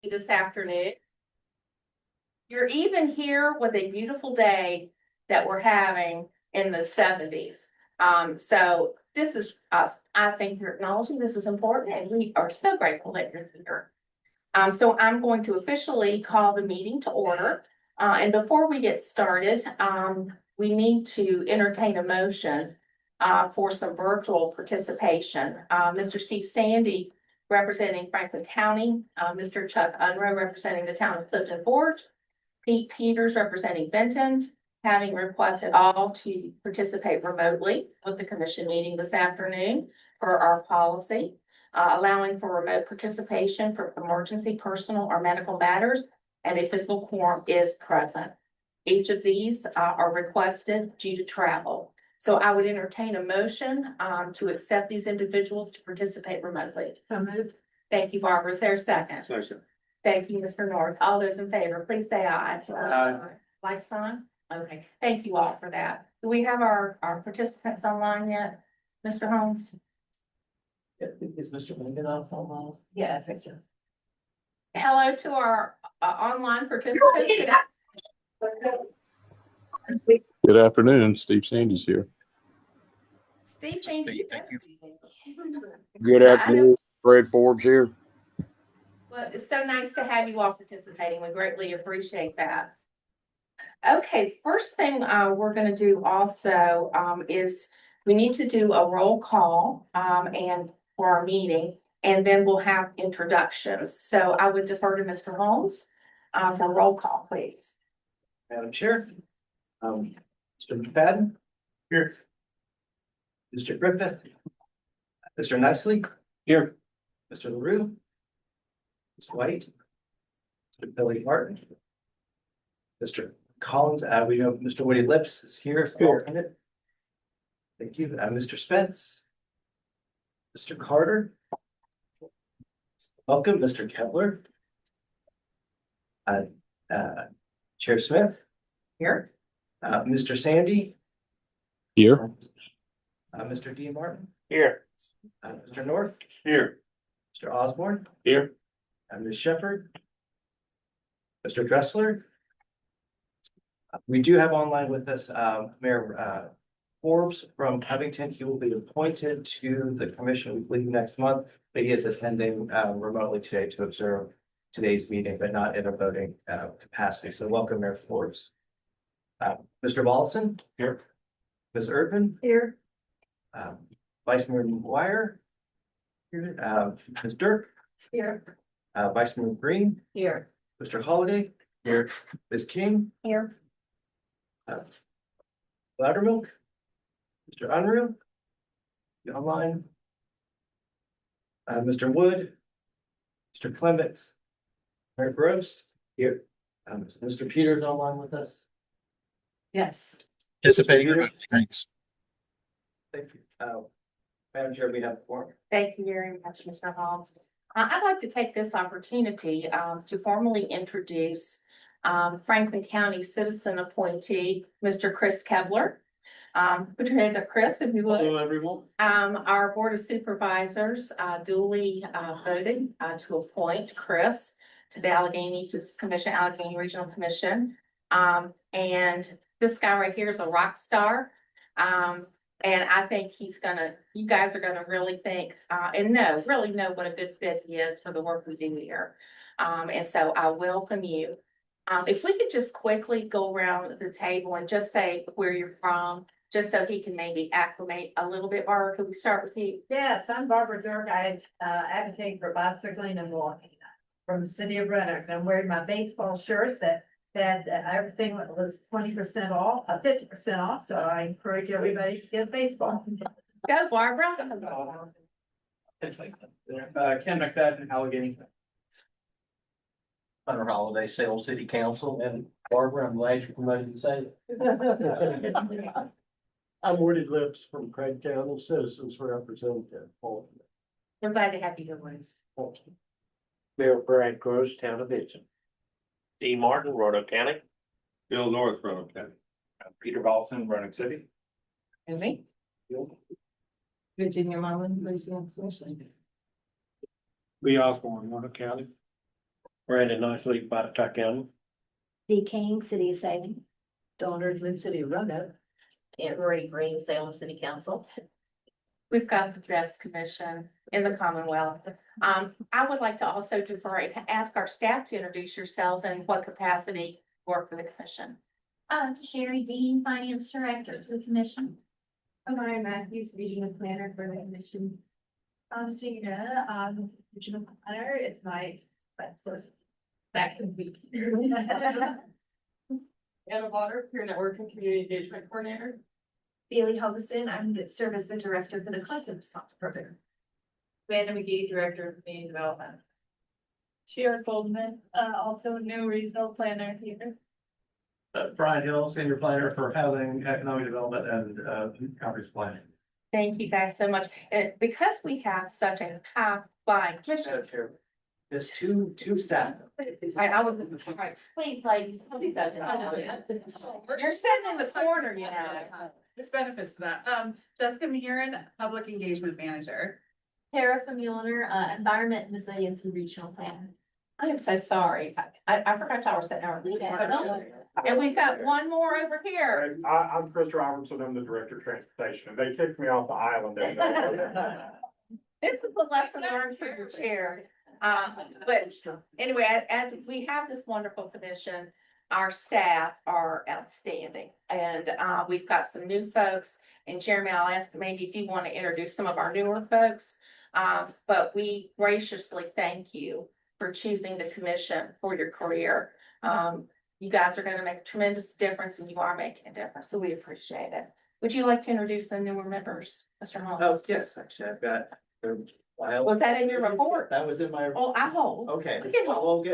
this afternoon. You're even here with a beautiful day that we're having in the 70s. So this is us. I think you're acknowledging this is important, and we are so grateful that you're here. So I'm going to officially call the meeting to order. And before we get started, we need to entertain a motion for some virtual participation. Mr. Steve Sandy, representing Franklin County, Mr. Chuck Unruh, representing the town of Clifton Forge, Pete Peters, representing Benton, having requested all to participate remotely with the commission meeting this afternoon for our policy, allowing for remote participation for emergency, personal, or medical matters, and a physical quorum is present. Each of these are requested due to travel. So I would entertain a motion to accept these individuals to participate remotely. So moved. Thank you, Barbara. Is there a second? Second. Thank you, Mr. North. All those in favor, please say aye. Aye. Like sign? Okay, thank you all for that. Do we have our participants online yet, Mr. Holmes? Is Mr. Lincoln on phone? Yes. Hello to our online participants. Good afternoon, Steve Sandy's here. Steve, thank you. Good afternoon, Fred Forbes here. Well, it's so nice to have you all participating. We greatly appreciate that. Okay, first thing we're going to do also is we need to do a roll call and for our meeting, and then we'll have introductions. So I would defer to Mr. Holmes for roll call, please. Madam Chair. Mr. McFadden. Here. Mr. Griffith. Mr. Nicely. Here. Mr. LaRue. Ms. White. Mr. Billy Martin. Mr. Collins, we know Mr. Woody Lips is here as alternate. Thank you. Mr. Spence. Mr. Carter. Welcome, Mr. Kepler. Chair Smith. Here. Mr. Sandy. Here. Mr. D. Martin. Here. Mr. North. Here. Mr. Osborne. Here. Ms. Shepherd. Mr. Dressler. We do have online with us Mayor Forbes from Covington. He will be appointed to the commission, we believe, next month, but he is attending remotely today to observe today's meeting, but not in a voting capacity. So welcome, Mayor Forbes. Mr. Volleson. Here. Ms. Erdman. Here. Vice Mayor McGuire. Here. Ms. Dirk. Here. Vice Mayor Green. Here. Mr. Holliday. Here. Ms. King. Here. Loudermilk. Mr. Unruh. You online. Mr. Wood. Mr. Clements. Mayor Gross. Here. Mr. Peters online with us. Yes. Participating. Thanks. Thank you. Madam Chair, we have a quorum. Thank you very much, Mr. Holmes. I'd like to take this opportunity to formally introduce Franklin County citizen appointee, Mr. Chris Kepler. Put your hand up, Chris, if you would. Hello, everyone. Our Board of Supervisors duly voted to appoint Chris to the this commission, Alleghany Regional Commission. And this guy right here is a rock star. And I think you guys are gonna really think and really know what a good fit he is for the work we do here. And so I welcome you. If we could just quickly go around the table and just say where you're from, just so he can maybe acclimate a little bit. Barbara, could we start with you? Yes, I'm Barbara Dirk. I advocate for bicycling and walking from the city of Roanoke. I'm wearing my baseball shirt that everything was 20% off, 50% off. So I encourage everybody to get baseball. Go, Barbara. Ken McFadden, Allegheny. Hunter Holiday, Salem City Council, and Barbara, I'm glad you promoted to say it. I'm Woody Lips from Craig County, Citizens Representative. We're glad to have you here. Mayor Brad Gross, Town of Benton. D. Martin, Roanoke County. Bill North, Roanoke County. Peter Ballson, Roanoke City. And me. Virginia Mullen, Louisiana. Lee Osborne, Roanoke County. Brandon Nicely, Botetourt County. D King, City of Salem. Dawn Earthman, City of Roanoke. And Rory Green, Salem City Council. We've got the best commission in the Commonwealth. I would like to also ask our staff to introduce yourselves and what capacity work for the commission. Sherry Dean, Finance Director of the Commission. Amaya Matthews, Regional Planner for the Commission. Gina, Regional Planner, it's my first. That can be. Anna Potter, Peer Network and Community Engagement Coordinator. Bailey Hobson, I'm the serve as the Director for the Conflict Response Program. Amanda McGee, Director of Community Development. Sharon Goldman, also a new regional planner here. Brian Hill, Senior Planner for Housing, Economic Development and Comprehensive Planning. Thank you guys so much. And because we have such a high flying commission, There's two staff. I was, right, please, ladies, please, you're sitting in the corner, you know. There's benefits to that. Jessica Mehiran, Public Engagement Manager. Tara Mueller, Environment and Resiliency Regional Planner. I am so sorry. I forgot y'all were sitting there. And we've got one more over here. I'm Chris Robertson, I'm the Director of Transportation, and they kicked me off the island. This is a lesson learned for your chair. But anyway, as we have this wonderful commission, our staff are outstanding. And we've got some new folks. And Jeremy, I'll ask maybe if you want to introduce some of our newer folks. But we graciously thank you for choosing the commission for your career. You guys are going to make a tremendous difference and you are making a difference. So we appreciate it. Would you like to introduce the newer members, Mr. Oh, Holmes? yes, actually, I've got. Was that in your report? That was in my, Oh, I hold. okay, We can hold.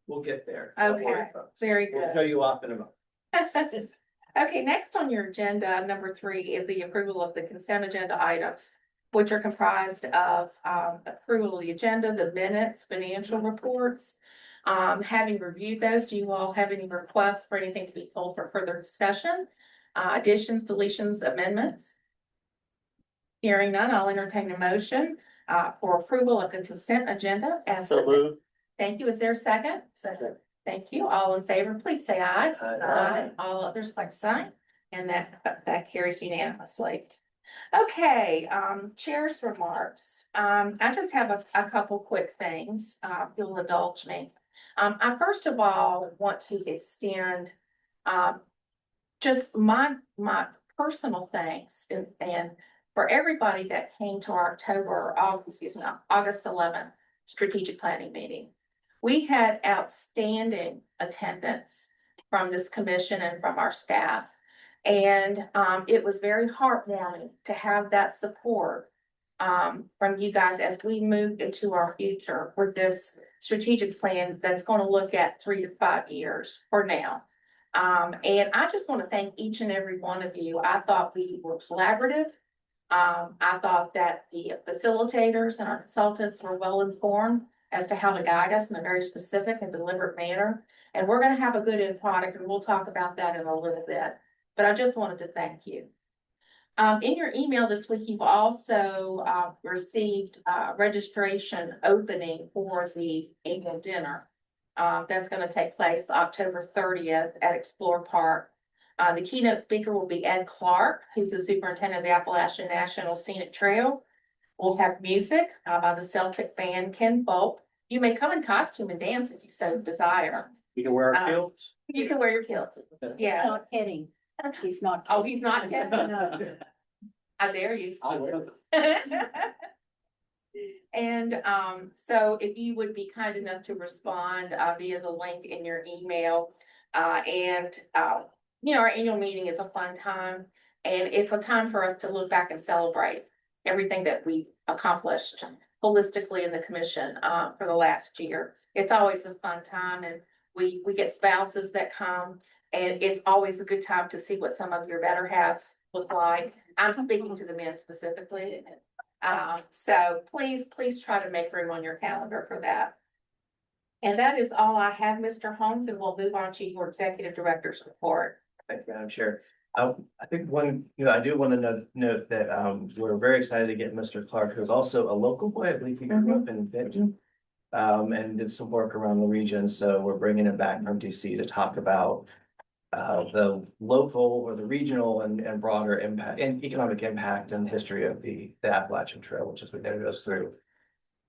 we'll get there. Don't worry, Okay, folks. very We'll good. show you off in a moment. Okay, next on your agenda, number 3 is the approval of the consent agenda items, which are comprised of approval of the agenda, the minutes, financial reports. Having reviewed those, do you all have any requests for anything to be pulled for further discussion? Additions, deletions, amendments? Hearing none, I'll entertain a motion for approval of the consent agenda as submitted. Thank you. Is there a second? Second. Thank you. All in favor, please say aye. Aye. All others like sign, and that carries unanimously. Okay, chair's remarks. I just have a couple quick things, if you'll indulge me. I first of all want to extend just my personal thanks and for everybody that came to our August 11th strategic planning meeting. We had outstanding attendance from this commission and from our staff. And it was very heartwarming to have that support from you guys as we move into our future with this strategic plan that's going to look at 3 to 5 years for now. And I just want to thank each and every one of you. I thought we were collaborative. I thought that the facilitators and our consultants were well informed as to how to guide us in a very specific and deliberate manner. And we're going to have a good end product, and we'll talk about that in a little bit. But I just wanted to thank you. In your email this week, you've also received registration opening for the annual dinner. That's going to take place October 30th at Explore Park. The keynote speaker will be Ed Clark, who's the superintendent of the Appalachian National Scenic Trail. We'll have music by the Celtic band Ken Folk. You may come in costume and dance if you so desire. You can wear our kilts. You can wear your kilts. He's Yeah. not kidding. He's not. Oh, he's not kidding. No. I dare you. I will. And so if you would be kind enough to respond via the link in your email. Our annual meeting is a fun time, and it's a time for us to look back and celebrate everything that we accomplished holistically in the commission for the last year. It's always a fun time, and we get spouses that come, and it's always a good time to see what some of your better halves look like. I'm speaking to the men specifically. So please try to make room on your calendar for that. And that is all I have, Mr. Holmes, and we'll move on to your executive director's report. Thank you, Madam Chair. I think I do want to note that we're very excited to get Mr. Clark, who's also a local boy. I believe he grew up in Benton. and did some work around the region. So we're bringing him back from DC to talk about the local or the regional and broader impact and economic impact and history of the Appalachian Trail, which as we know goes through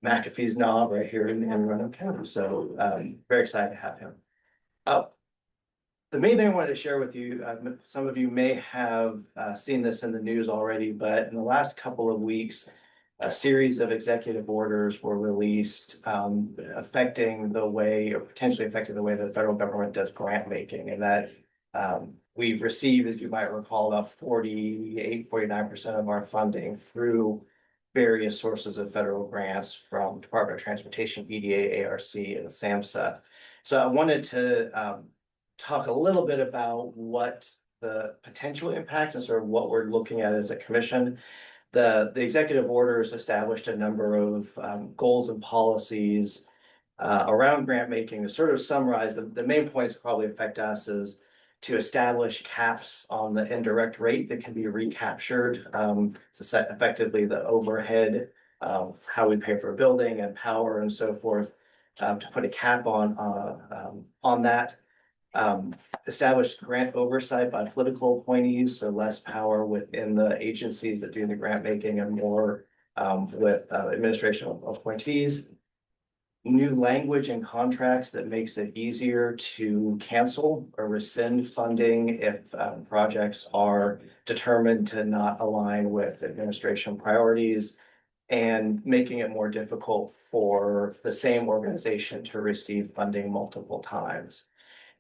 McAfee's Knob right here in Roanoke County. So very excited to have him. The main thing I wanted to share with you, some of you may have seen this in the news already, but in the last couple of weeks, a series of executive orders were released affecting the way or potentially affecting the way that the federal government does grant making. And that we've received, as you might recall, about 49% of our funding through various sources of federal grants from Department of Transportation, EDA, ARC, and SAMHSA. So I wanted to talk a little bit about what the potential impact and sort of what we're looking at as a commission. The executive orders established a number of goals and policies around grant making. To sort of summarize, the main points that probably affect us is to establish caps on the indirect rate that can be recaptured to set effectively the overhead of how we pay for a building and power and so forth, to put a cap on that. Established grant oversight by political appointees, so less power within the agencies that do the grant making and more with administration appointees. New language and contracts that makes it easier to cancel or rescind funding if projects are determined to not align with administration priorities, and making it more difficult for the same organization to receive funding multiple times.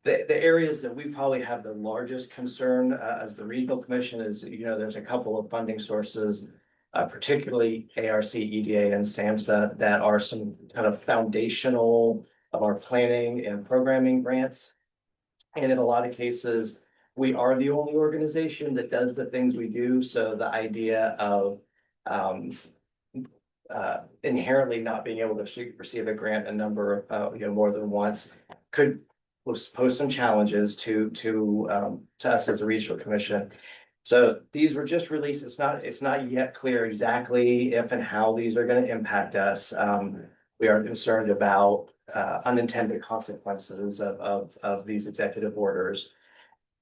The areas that we probably have the largest concern as the regional commission is, there's a couple of funding sources, particularly ARC, EDA, and SAMHSA, that are some kind of foundational of our planning and programming grants. And in a lot of cases, we are the only organization that does the things we do. So the idea of inherently not being able to receive a grant a number of, more than once could pose some challenges to us as a regional commission. So these were just released. It's not yet clear exactly if and how these are going to impact us. We are concerned about unintended consequences of these executive orders.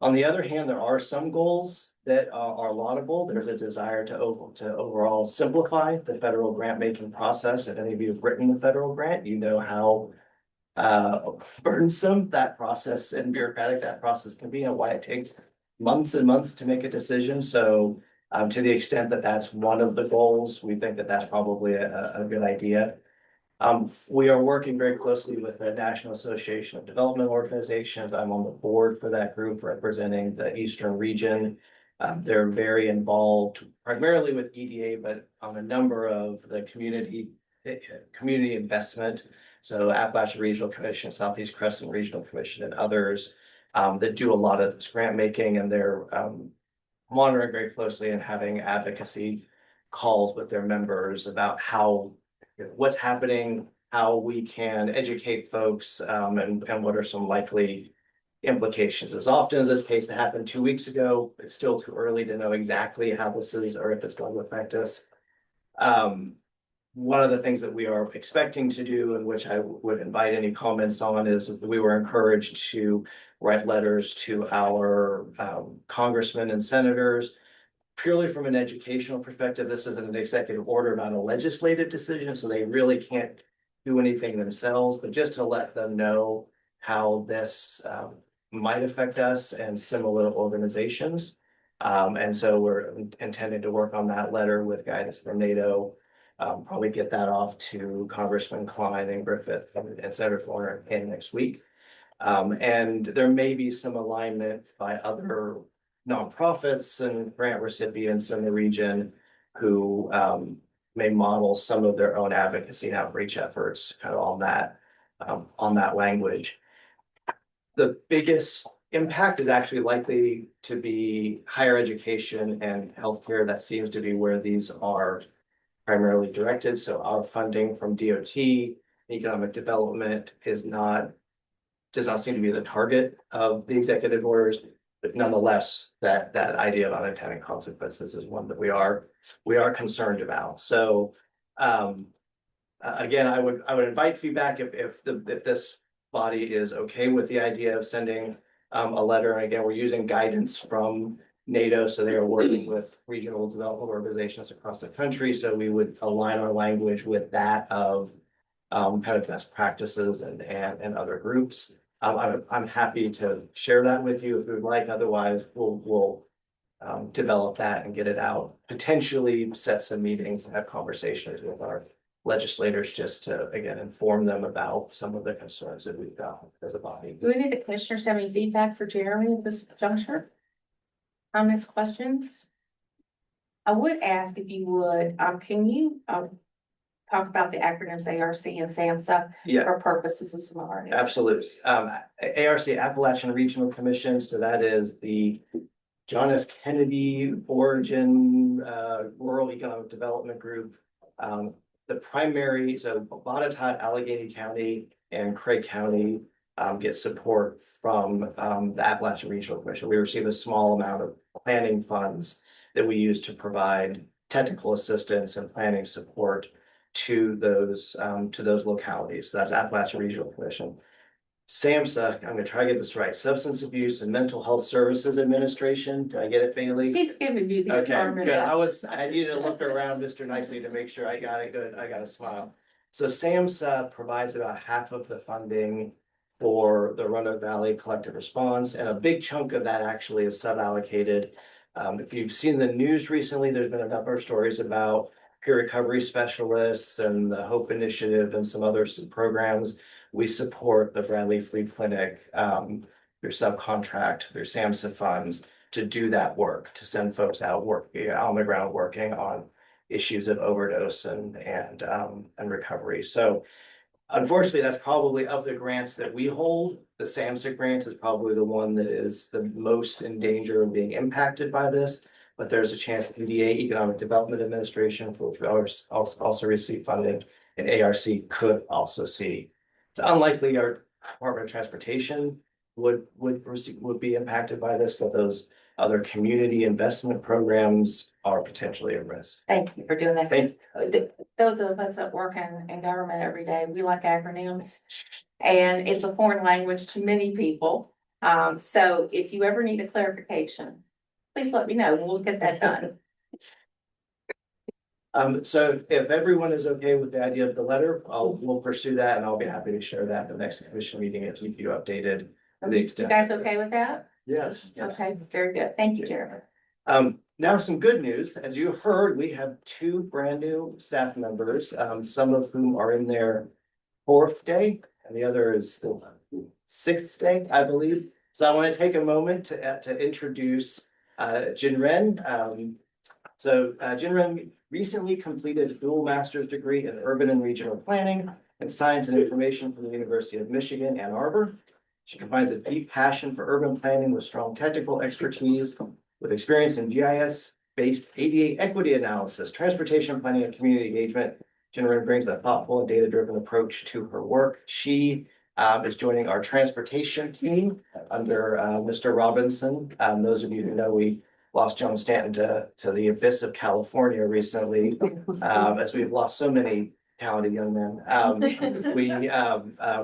On the other hand, there are some goals that are laudable. There's a desire to overall simplify the federal grant making process. If any of you have written a federal grant, you know how burdensome that process and bureaucratic that process can be, and why it takes months and months to make a decision. So to the extent that that's one of the goals, we think that that's probably a good idea. We are working very closely with the National Association of Development Organizations. I'm on the board for that group representing the Eastern region. They're very involved primarily with EDA, but on a number of the community investment. So Appalachian Regional Commission, Southeast Crescent Regional Commission, and others that do a lot of this grant making, and they're monitoring very closely and having advocacy calls with their members about what's happening, how we can educate folks, and what are some likely implications. As often in this case, it happened 2 weeks ago. It's still too early to know exactly how this is or if it's going to affect us. One of the things that we are expecting to do, and which I would invite any comments on, is we were encouraged to write letters to our congressmen and senators. Purely from an educational perspective, this is an executive order, not a legislative decision, so they really can't do anything themselves, but just to let them know how this might affect us and similar organizations. And so we're intending to work on that letter with guidance from NATO. Probably get that off to Congressman Klein and Griffith and Senator Warner in next week. And there may be some alignment by other nonprofits and grant recipients in the region who may model some of their own advocacy and outreach efforts kind of on that language. The biggest impact is actually likely to be higher education and healthcare. That seems to be where these are primarily directed. So our funding from DOT, economic development, does not seem to be the target of the executive orders, but nonetheless, that idea of unintended consequences is one that we are concerned about. So again, I would invite feedback if this body is okay with the idea of sending a letter. And again, we're using guidance from NATO, so they are working with regional development organizations across the country. So we would align our language with that of kind of best practices and other groups. I'm happy to share that with you if you would like. Otherwise, we'll develop that and get it out. Potentially set some meetings and have conversations with our legislators just to, again, inform them about some of the concerns that we've got as a body. Do any of the commissioners have any feedback for Jeremy at this juncture? Comments, questions? I would ask if you would, can you, talk about the acronyms ARC and SAMHSA Yeah, for purposes of scenario? absolutely. ARC, Appalachian Regional Commission, so that is the John F. Kennedy Origin Rural Economic Development Group. The primary, so Botetourt, Alleghany County and Craig County get support from the Appalachian Regional Commission. We receive a small amount of planning funds that we use to provide technical assistance and planning support to those localities. So that's Appalachian Regional Commission. SAMHSA, I'm gonna try to get this right, Substance Abuse and Mental Health Services Administration. Did I get it, Bailey? She's giving you the Okay, affirmative. good. I needed to look around Mr. Nicely to make sure I got it good. I got a smile. So SAMHSA provides about half of the funding for the Roanoke Valley Collective Response, and a big chunk of that actually is sub-allocated. If you've seen the news recently, there's been a number of stories about peer recovery specialists and the HOPE Initiative and some other programs. We support the Bradley Free Clinic, their subcontract, their SAMHSA funds to do that work, to send folks out on the ground working on issues of overdose and recovery. So unfortunately, that's probably of the grants that we hold, the SAMHSA grant is probably the one that is the most in danger of being impacted by this. But there's a chance that EDA, Economic Development Administration, for which we also receive funding, and ARC could also see. It's unlikely our Department of Transportation would be impacted by this, but those other community investment programs are potentially at risk. Thank you for doing that. Thank Those of us that work in government every day, we like acronyms. And it's a foreign language to many people. So if you ever need a clarification, please let me know and we'll get that done. So if everyone is okay with the idea of the letter, we'll pursue that and I'll be happy to share that at the next commission meeting and keep you updated to the You extent. guys okay with that? Yes. Okay, very good. Thank you, Jeremy. Now some good news. As you heard, we have two brand new staff members, some of whom are in their fourth day and the other is the sixth day, I believe. So I want to take a moment to introduce Jinren. Jinren recently completed a dual master's degree in urban and regional planning and science and information from the University of Michigan, Ann Arbor. She combines a deep passion for urban planning with strong technical expertise, with experience in GIS-based ADA equity analysis, transportation planning, and community engagement. Jinren brings a thoughtful and data-driven approach to her work. She is joining our transportation team under Mr. Robinson. Those of you who know, we lost John Stanton to the abyss of California recently, as we've lost so many talented young men.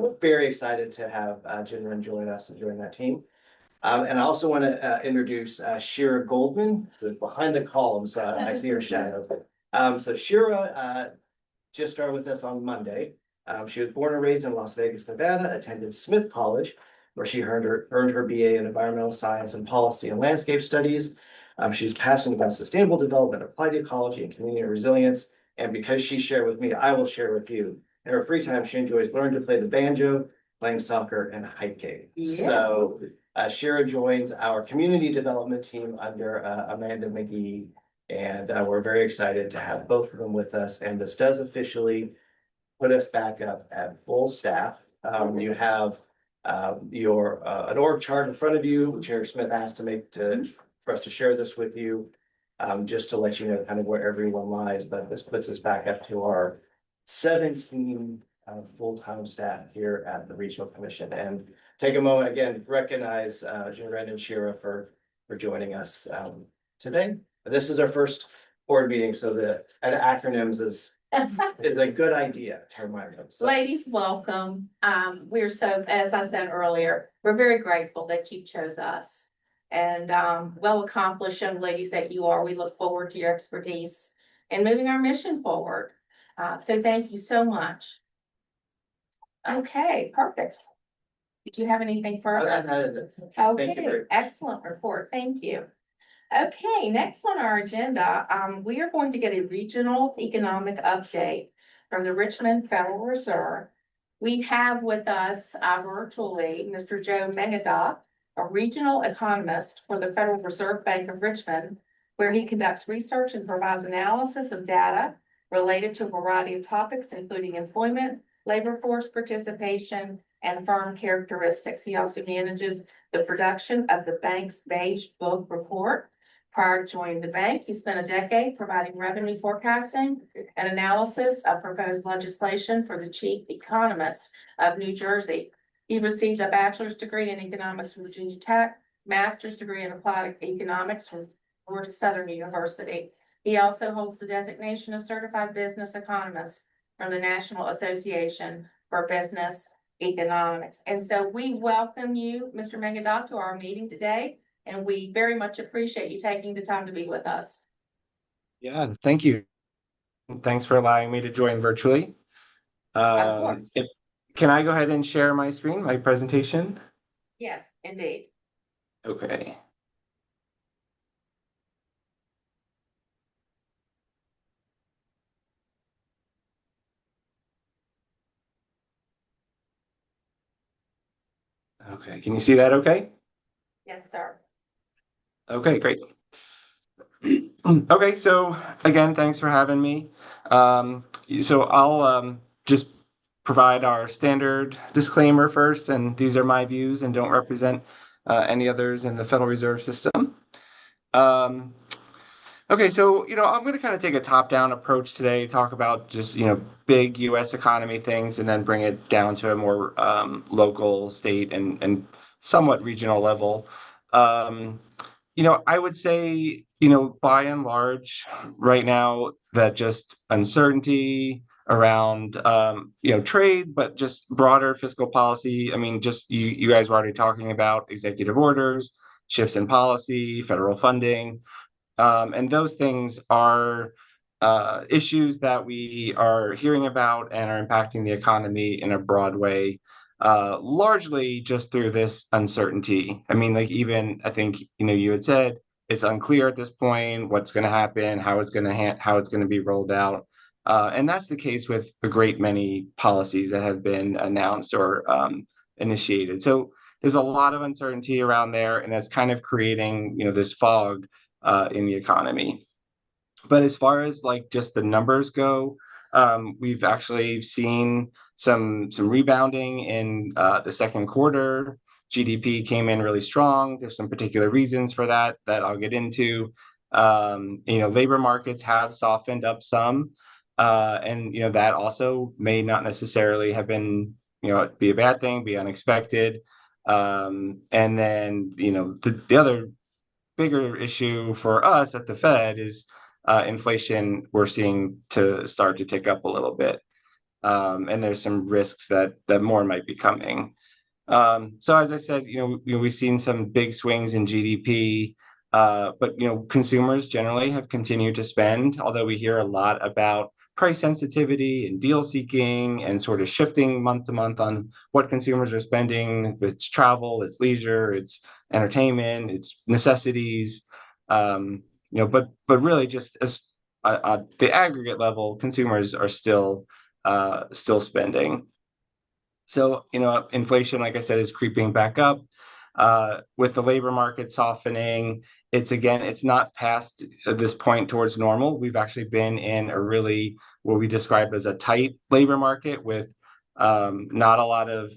We're very excited to have Jinren join us and join that team. And I also want to introduce Shira Goldman, who's behind the columns. I see her shadow. So Shira just started with us on Monday. She was born and raised in Las Vegas, Nevada, attended Smith College, where she earned her BA in environmental science and policy and landscape studies. She's passionate about sustainable development, applied ecology, and community resilience. And because she shared with me, I will share with you. In her free time, she enjoys learning to play the banjo, playing soccer, and hiking. Yeah. So Shira joins our community development team under Amanda McGee. And we're very excited to have both of them with us. And this does officially put us back up at full staff. You have an org chart in front of you, which Eric Smith asked for us to share this with you, just to let you know kind of where everyone lies. But this puts us back up to our 17 full-time staff here at the Regional Commission. And take a moment again to recognize Jinren and Shira for joining us today. This is our first board meeting, so the acronyms, is a good idea, turn my notes. Ladies, welcome. We're so, as I said earlier, we're very grateful that you chose us. And well accomplished young ladies that you are. We look forward to your expertise in moving our mission forward. So thank you so much. Okay, perfect. Did you have anything further? Okay, excellent report. Thank you. Okay, next on our agenda, we are going to get a regional economic update from the Richmond Federal Reserve. We have with us virtually Mr. Joe Megadoff, a regional economist for the Federal Reserve Bank of Richmond, where he conducts research and provides analysis of data related to a variety of topics, including employment, labor force participation, and firm characteristics. He also manages the production of the bank's Beige Book report. Prior to joining the bank, he spent a decade providing revenue forecasting and analysis of proposed legislation for the chief economist of New Jersey. He received a bachelor's degree in economics from Virginia Tech, master's degree in applied economics from Georgia Southern University. He also holds the designation of certified business economist from the National Association for Business Economics. And so we welcome you, Mr. Megadoff, to our meeting today. And we very much appreciate you taking the time to be with us. Yeah, thank you. Thanks for allowing me to join virtually. Of course. Can I go ahead and share my screen, my presentation? Yes, indeed. Okay. Okay, can you see that okay? Yes, sir. Okay, great. Okay, so again, thanks for having me. So I'll just provide our standard disclaimer first, and these are my views and don't represent any others in the Federal Reserve System. Okay, so I'm going to kind of take a top-down approach today, talk about just big U.S. economy things, and then bring it down to a more local, state, and somewhat regional level. I would say, by and large, right now, that just uncertainty around, trade, but just broader fiscal policy. I mean, just you guys were already talking about executive orders, shifts in policy, federal funding. And those things are issues that we are hearing about and are impacting the economy in a broad way, largely just through this uncertainty. I mean, like even I think you had said it's unclear at this point what's going to happen, how it's going to be rolled out, and that's the case with a great many policies that have been announced or initiated. So there's a lot of uncertainty around there, and that's kind of creating this fog in the economy. But as far as like just the numbers go, we've actually seen some rebounding in the second quarter. GDP came in really strong. There's some particular reasons for that I'll get into. Labor markets have softened up some, and that also may not necessarily have been be a bad thing, be unexpected. And then the other bigger issue for us at the Fed is inflation. We're seeing to start to tick up a little bit, and there's some risks that more might be coming. So as I said, we've seen some big swings in GDP, but consumers generally have continued to spend. Although we hear a lot about price sensitivity and deal seeking and sort of shifting month to month on what consumers are spending. It's travel, it's leisure, it's entertainment, it's necessities. But really just as the aggregate level, consumers are still spending. So, inflation, like I said, is creeping back up. With the labor market softening, it's not past this point towards normal. We've actually been in a really, what we describe as a tight labor market with not a lot of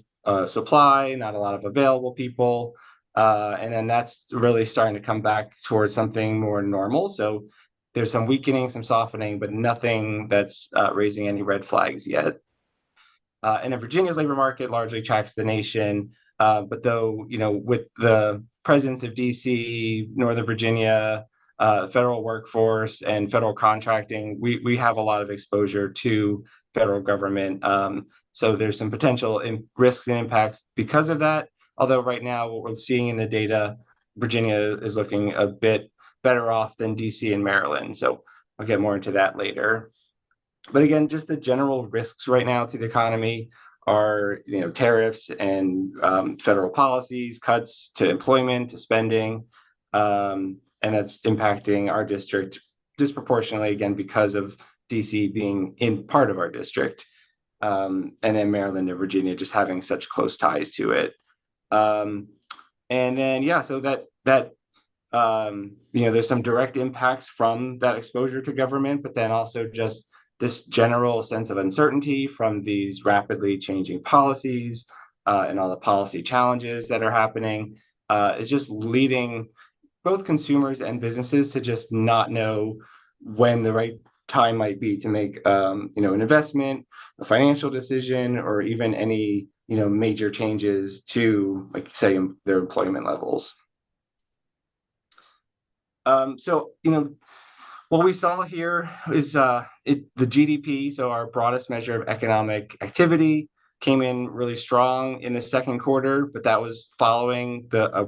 supply, not a lot of available people. And then that's really starting to come back towards something more normal. So there's some weakening, some softening, but nothing that's raising any red flags yet. And Virginia's labor market largely tracks the nation. But though, with the presence of DC, Northern Virginia, federal workforce and federal contracting, we have a lot of exposure to federal government. So there's some potential risks and impacts because of that. Although right now, what we're seeing in the data, Virginia is looking a bit better off than DC and Maryland. So I'll get more into that later. But again, just the general risks right now to the economy are, tariffs and federal policies, cuts to employment, to spending, and that's impacting our district disproportionately, again, because of DC being in part of our district, and then Maryland and Virginia just having such close ties to it. And then, so that there's some direct impacts from that exposure to government, but then also just this general sense of uncertainty from these rapidly changing policies and all the policy challenges that are happening is just leading both consumers and businesses to just not know when the right time might be to make an investment, a financial decision, or even any major changes to, like, say, their employment levels. What we saw here is the GDP, so our broadest measure of economic activity, came in really strong in the second quarter, but that was following a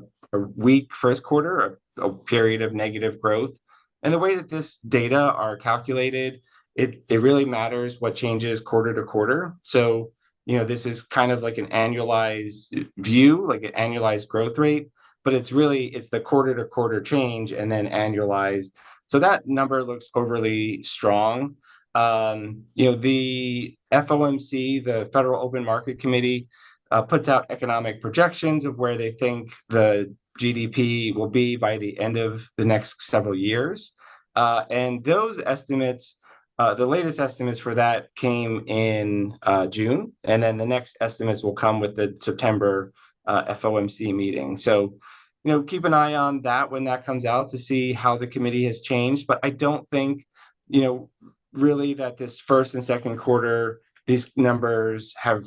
weak first quarter, a period of negative growth. And the way that this data are calculated, it really matters what changes quarter to quarter. So, this is kind of like an annualized view, like an annualized growth rate, but it's the quarter to quarter change and then annualized. So that number looks overly strong. The FOMC, the Federal Open Market Committee, puts out economic projections of where they think the GDP will be by the end of the next several years. And those estimates, the latest estimates for that came in June, and then the next estimates will come with the September FOMC meeting. So, keep an eye on that when that comes out to see how the committee has changed. But I don't think, really that this first and second quarter, these numbers have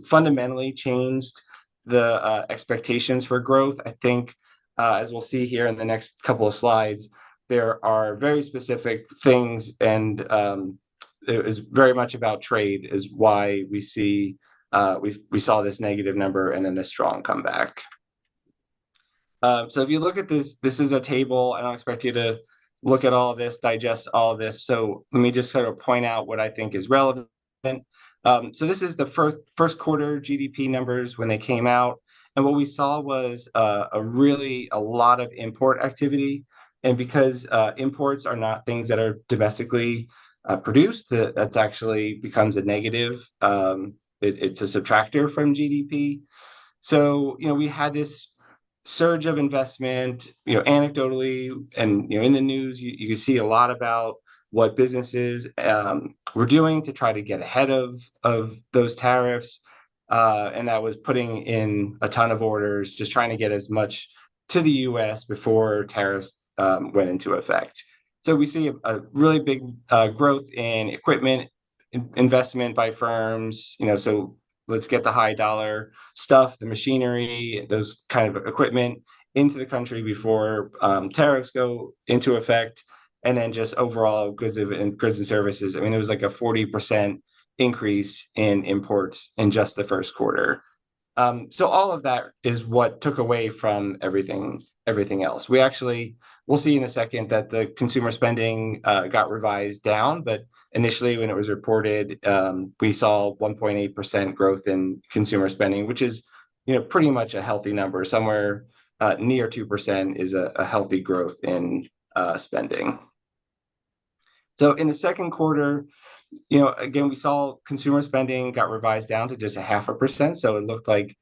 fundamentally changed the expectations for growth. I think, as we'll see here in the next couple of slides, there are very specific things, and it is very much about trade is why we saw this negative number and then the strong comeback. So if you look at this is a table. I don't expect you to look at all of this, digest all of this. So let me just sort of point out what I think is relevant. So this is the first quarter GDP numbers when they came out. And what we saw was a lot of import activity. And because imports are not things that are domestically produced, that's actually becomes a negative. It's a subtractor from GDP. So, we had this surge of investment, anecdotally, and, in the news, you can see a lot about what businesses were doing to try to get ahead of those tariffs. And that was putting in a ton of orders, just trying to get as much to the US before tariffs went into effect. So we see a really big growth in equipment investment by firms, so let's get the high dollar stuff, the machinery, those kind of equipment into the country before tariffs go into effect. And then just overall goods and services. I mean, it was like a 40% increase in imports in just the first quarter. So all of that is what took away from everything else. We'll see in a second that the consumer spending got revised down, but initially when it was reported, we saw 1.8% growth in consumer spending, which is, pretty much a healthy number. Somewhere near 2% is a healthy growth in spending. So in the second quarter, again, we saw consumer spending got revised down to just 0.5%. So it looked like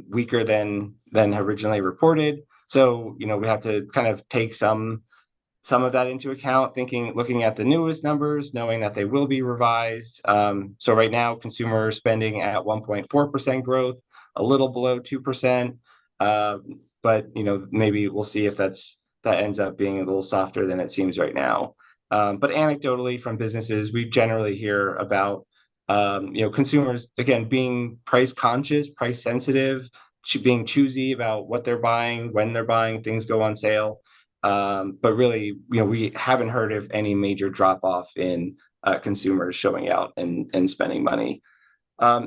weaker than originally reported. So, we have to kind of take some of that into account, looking at the newest numbers, knowing that they will be revised. So right now, consumer spending at 1.4% growth, a little below 2%. But, maybe we'll see if that ends up being a little softer than it seems right now. But anecdotally from businesses, we generally hear about, consumers, again, being price conscious, price sensitive, being choosy about what they're buying, when they're buying, things go on sale. But really, we haven't heard of any major drop off in consumers showing out and spending money.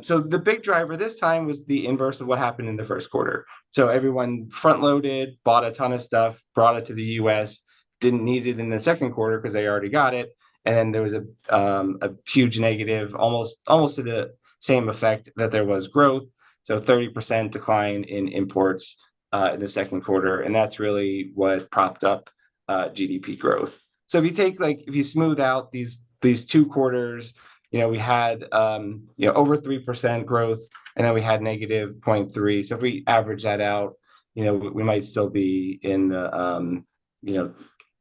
So the big driver this time was the inverse of what happened in the first quarter. So everyone front loaded, bought a ton of stuff, brought it to the US, didn't need it in the second quarter because they already got it. And then there was a huge negative, almost to the same effect that there was growth. So 30% decline in imports in the second quarter. And that's really what propped up GDP growth. So if you smooth out these two quarters, we had over 3% growth, and then we had negative 0.3. So if we average that out, we might still be in the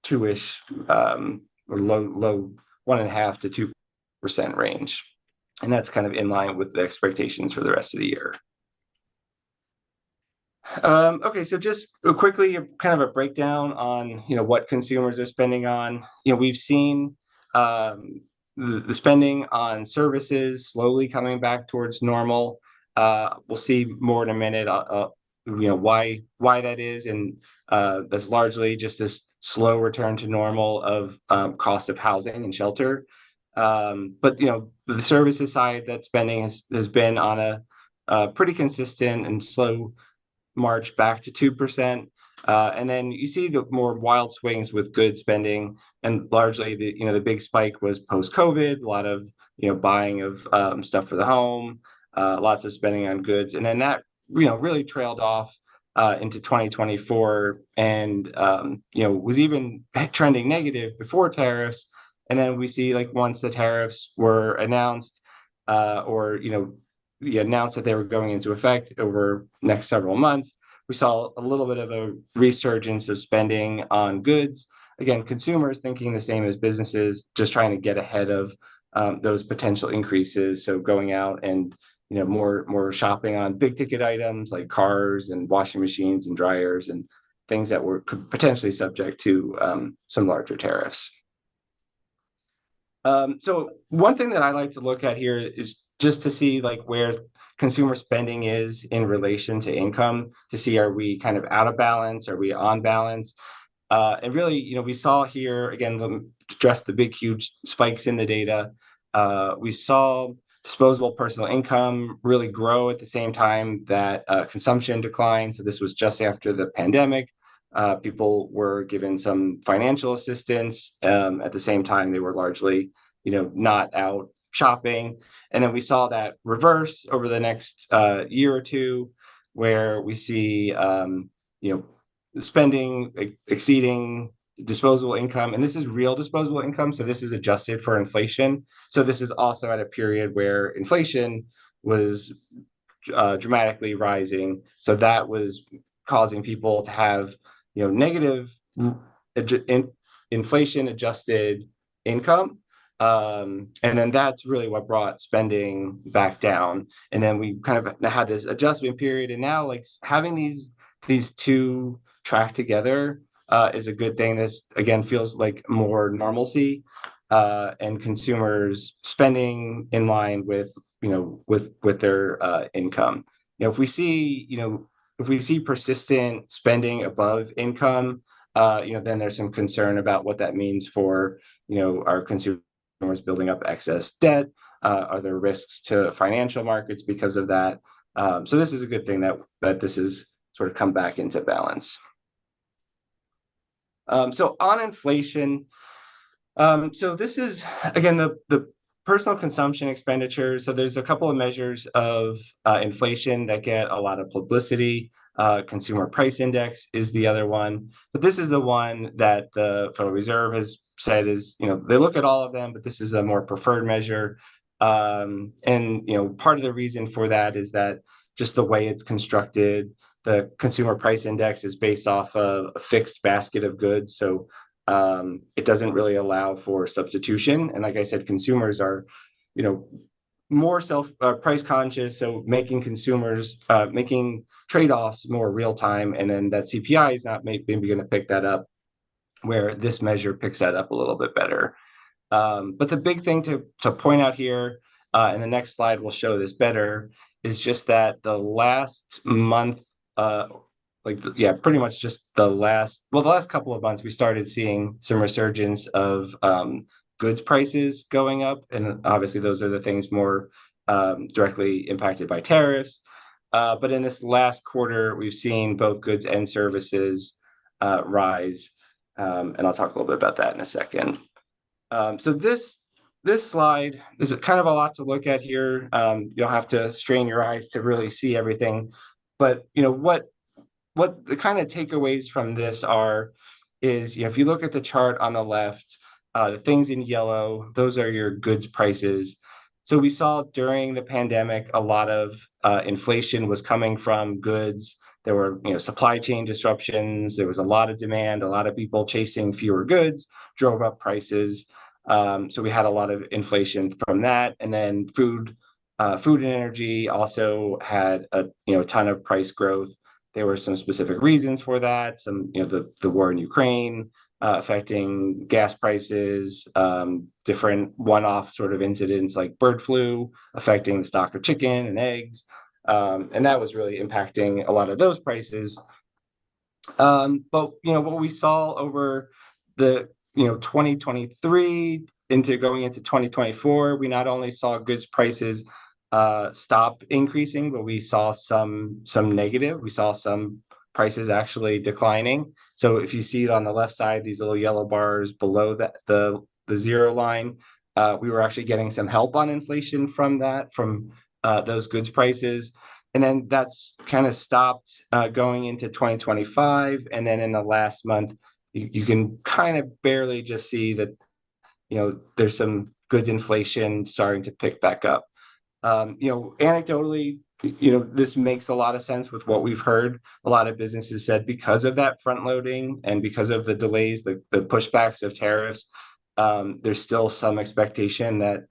two-ish or low 1.5% to 2% range, and that's kind of in line with the expectations for the rest of the year. Okay, so just quickly, kind of a breakdown on what consumers are spending on. We've seen the spending on services slowly coming back towards normal. We'll see more in a minute. Why that is, and that's largely just this slow return to normal of cost of housing and shelter. But the services side, that spending has been on a pretty consistent and slow march back to 2%. And then you see the more wild swings with good spending, and largely the big spike was post-COVID, a lot of buying of stuff for the home, lots of spending on goods, and then that really trailed off into 2024, and was even trending negative before tariffs. And then we see, like, once the tariffs were announced, or announced that they were going into effect over next several months, we saw a little bit of a resurgence of spending on goods. Again, consumers thinking the same as businesses, just trying to get ahead of those potential increases. So going out and more shopping on big ticket items like cars and washing machines and dryers and things that were potentially subject to some larger tariffs. So one thing that I like to look at here is just to see where consumer spending is in relation to income, to see, are we kind of out of balance, are we on balance? And really, we saw here, again, let me address the big, huge spikes in the data. We saw disposable personal income really grow at the same time that consumption declined. So this was just after the pandemic. People were given some financial assistance. At the same time, they were largely, not out shopping. And then we saw that reverse over the next year or two, where we see, spending exceeding disposable income. And this is real disposable income. So this is adjusted for inflation. So this is also at a period where inflation was dramatically rising. So that was causing people to have, negative inflation adjusted income. And then that's really what brought spending back down. And then we kind of had this adjustment period. And now, having these two track together is a good thing. This, again, feels like more normalcy, and consumers spending in line with their income. If we see persistent spending above income, then there's some concern about what that means for our consumers building up excess debt. Are there risks to financial markets because of that? So this is a good thing that this is sort of come back into balance. So on inflation, so this is, again, the personal consumption expenditures. So there's a couple of measures of inflation that get a lot of publicity. Consumer Price Index is the other one, but this is the one that the Federal Reserve has said is, they look at all of them, but this is a more preferred measure. And part of the reason for that is that just the way it's constructed, the Consumer Price Index is based off of a fixed basket of goods. So it doesn't really allow for substitution. And like I said, consumers are, more price conscious. So making trade-offs more real time. And then that CPI is not maybe going to pick that up, where this measure picks that up a little bit better. But the big thing to point out here, and the next slide will show this better, is just that the last month pretty much just the last couple of months, we started seeing some resurgence of goods prices going up. And obviously those are the things more directly impacted by tariffs. But in this last quarter, we've seen both goods and services rise. And I'll talk a little bit about that in a second. So this slide is kind of a lot to look at here. You'll have to strain your eyes to really see everything. But what the kind of takeaways from this is if you look at the chart on the left, the things in yellow, those are your goods prices. So we saw during the pandemic, a lot of inflation was coming from goods. There were, supply chain disruptions. There was a lot of demand, a lot of people chasing fewer goods, drove up prices. So we had a lot of inflation from that. And then food and energy also had a ton of price growth. There were some specific reasons for that. Some, the war in Ukraine affecting gas prices, different one-off sort of incidents like bird flu affecting the stock of chicken and eggs. And that was really impacting a lot of those prices. But, what we saw over the, 2023 going into 2024, we not only saw goods prices stop increasing, but we saw some negative. We saw some prices actually declining. So if you see it on the left side, these little yellow bars below the zero line, we were actually getting some help on inflation from those goods prices. And then that's kind of stopped going into 2025. And then in the last month, you can kind of barely just see that, there's some goods inflation starting to pick back up. Anecdotally, this makes a lot of sense with what we've heard. A lot of businesses said because of that front loading and because of the delays, the pushbacks of tariffs, there's still some expectation that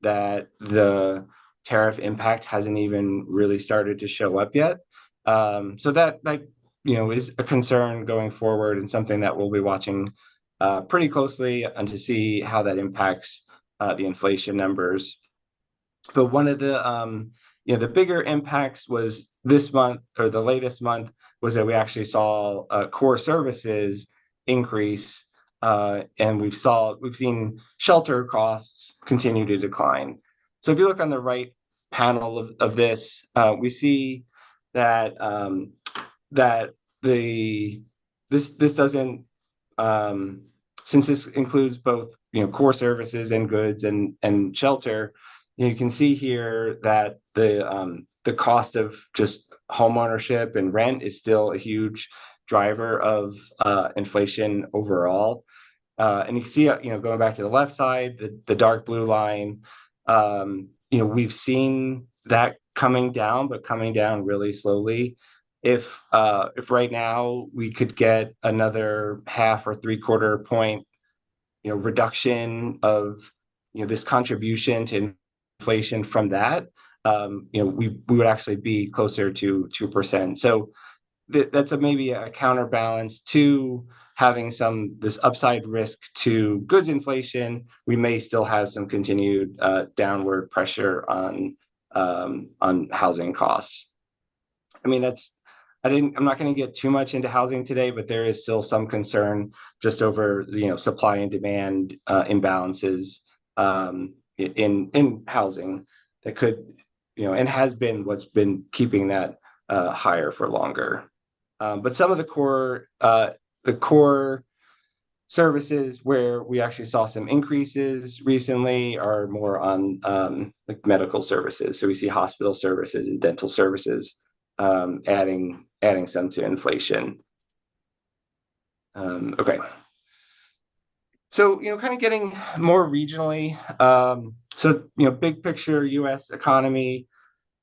the tariff impact hasn't even really started to show up yet. So that is a concern going forward and something that we'll be watching pretty closely and to see how that impacts the inflation numbers. But one of the bigger impacts was this month, or the latest month, was that we actually saw core services increase, and we've seen shelter costs continue to decline. So if you look on the right panel of this, we see that this doesn't, since this includes both core services and goods and shelter. You can see here that the cost of just home ownership and rent is still a huge driver of inflation overall. And you can see, going back to the left side, the dark blue line, we've seen that coming down, but coming down really slowly. If right now we could get another 0.5 or 0.75 point, reduction of, this contribution to inflation from that, we would actually be closer to 2%. So that's maybe a counterbalance to having this upside risk to goods inflation. We may still have some continued downward pressure on housing costs. I mean, I'm not going to get too much into housing today, but there is still some concern just over supply and demand imbalances in housing that could, and has been what's been keeping that higher for longer. But some of the core services where we actually saw some increases recently are more on like medical services. So we see hospital services and dental services adding some to inflation. Okay. So, kind of getting more regionally. So, big picture U.S. economy,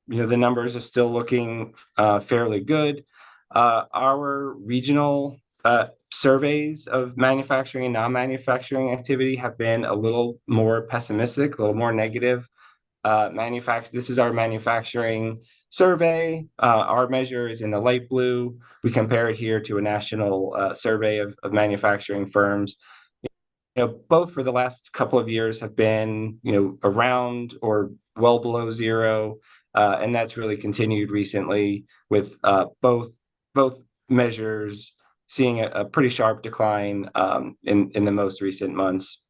the numbers are still looking fairly good. Our regional surveys of manufacturing and non-manufacturing activity have been a little more pessimistic, a little more negative. This is our manufacturing survey. Our measure is in the light blue. We compare it here to a national survey of manufacturing firms. Both for the last couple of years have been, around or well below zero. And that's really continued recently with both measures seeing a pretty sharp decline in the most recent months.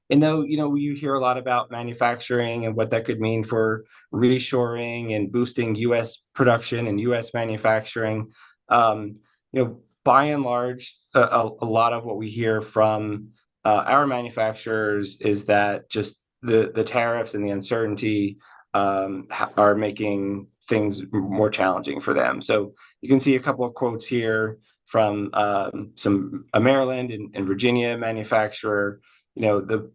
And though, you hear a lot about manufacturing and what that could mean for reshoring and boosting U.S. production and U.S. manufacturing, by and large, a lot of what we hear from our manufacturers is that just the tariffs and the uncertainty are making things more challenging for them. So you can see a couple of quotes here from a Maryland and Virginia manufacturer. The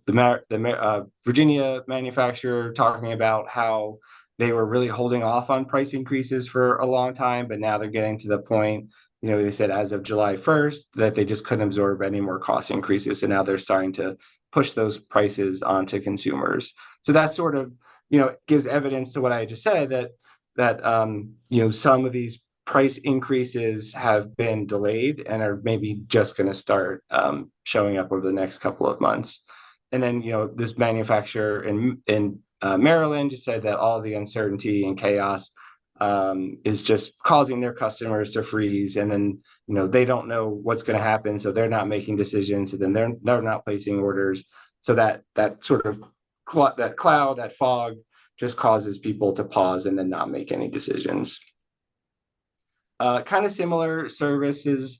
Virginia manufacturer talking about how they were really holding off on price increases for a long time, but now they're getting to the point, they said as of July 1st that they just couldn't absorb any more cost increases. So now they're starting to push those prices onto consumers. So that sort of, gives evidence to what I just said, that some of these price increases have been delayed and are maybe just going to start showing up over the next couple of months. And then, this manufacturer in Maryland just said that all the uncertainty and chaos is just causing their customers to freeze. And then, they don't know what's going to happen. So they're not making decisions. So then they're not placing orders. So that sort of that fog just causes people to pause and then not make any decisions. Kind of similar services,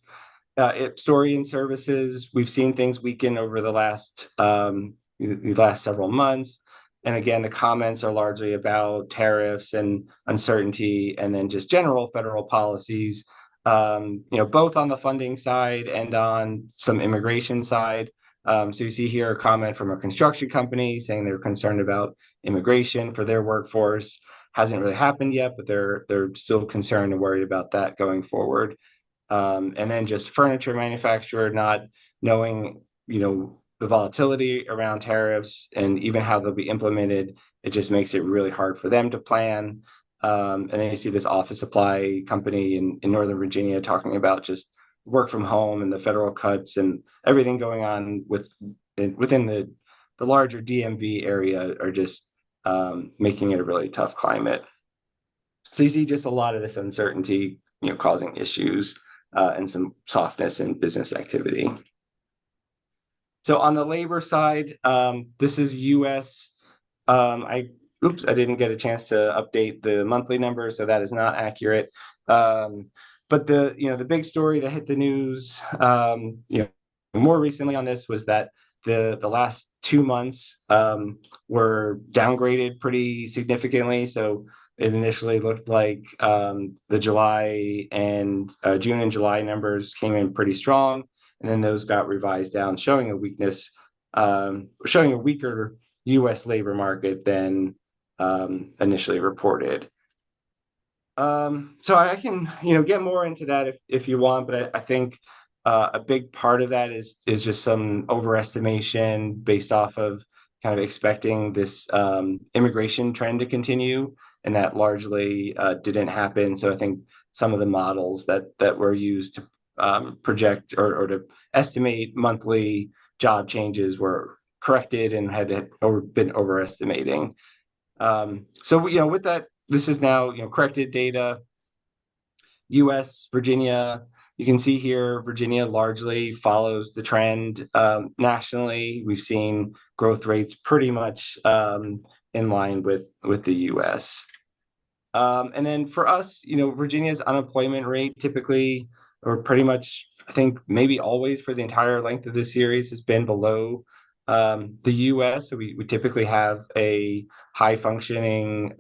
story and services. We've seen things weaken over the last several months. And again, the comments are largely about tariffs and uncertainty, and then just general federal policies, both on the funding side and on some immigration side. So you see here a comment from a construction company saying they're concerned about immigration for their workforce. Hasn't really happened yet, but they're still concerned and worried about that going forward. And then just furniture manufacturer not knowing, the volatility around tariffs and even how they'll be implemented. It just makes it really hard for them to plan. And then you see this office supply company in Northern Virginia talking about just work from home and the federal cuts and everything going on within the larger DMV area are just making it a really tough climate. So you see just a lot of this uncertainty, causing issues and some softness in business activity. So on the labor side, this is U.S. I didn't get a chance to update the monthly numbers, so that is not accurate. But the big story that hit the news, more recently on this was that the last 2 months were downgraded pretty significantly. So it initially looked like the July and June and July numbers came in pretty strong, and then those got revised down, showing a weakness, showing a weaker U.S. labor market than initially reported. So I can, get more into that if you want, but I think a big part of that is just some overestimation based off of kind of expecting this immigration trend to continue, and that largely didn't happen. So I think some of the models that were used to project or to estimate monthly job changes were corrected and had been overestimating. So with that, this is now corrected data. U.S., Virginia, you can see here Virginia largely follows the trend nationally. We've seen growth rates pretty much in line with the U.S. And then for us, Virginia's unemployment rate typically, or pretty much, I think maybe always for the entire length of the series, has been below the U.S. So we typically have a high functioning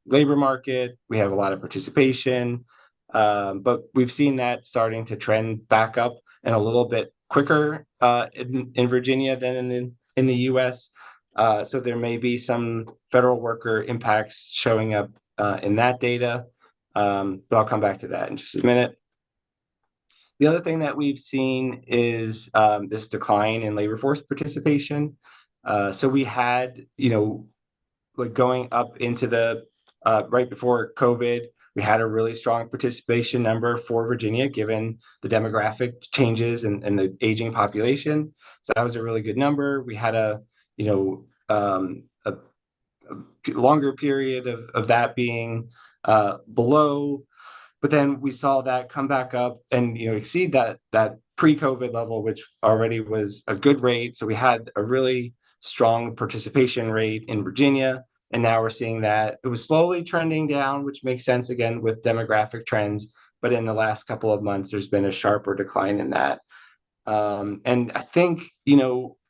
labor market. We have a lot of participation, but we've seen that starting to trend back up and a little bit quicker in Virginia than in the U.S. So there may be some federal worker impacts showing up in that data, but I'll come back to that in just a minute. The other thing that we've seen is this decline in labor force participation. So we had, like going up into the right before COVID, we had a really strong participation number for Virginia, given the demographic changes and the aging population. So that was a really good number. We had a longer period of that being below But then we saw that come back up and exceed that pre-COVID level, which already was a good rate. So we had a really strong participation rate in Virginia, and now we're seeing that it was slowly trending down, which makes sense again with demographic trends. But in the last couple of months, there's been a sharper decline in that. And I think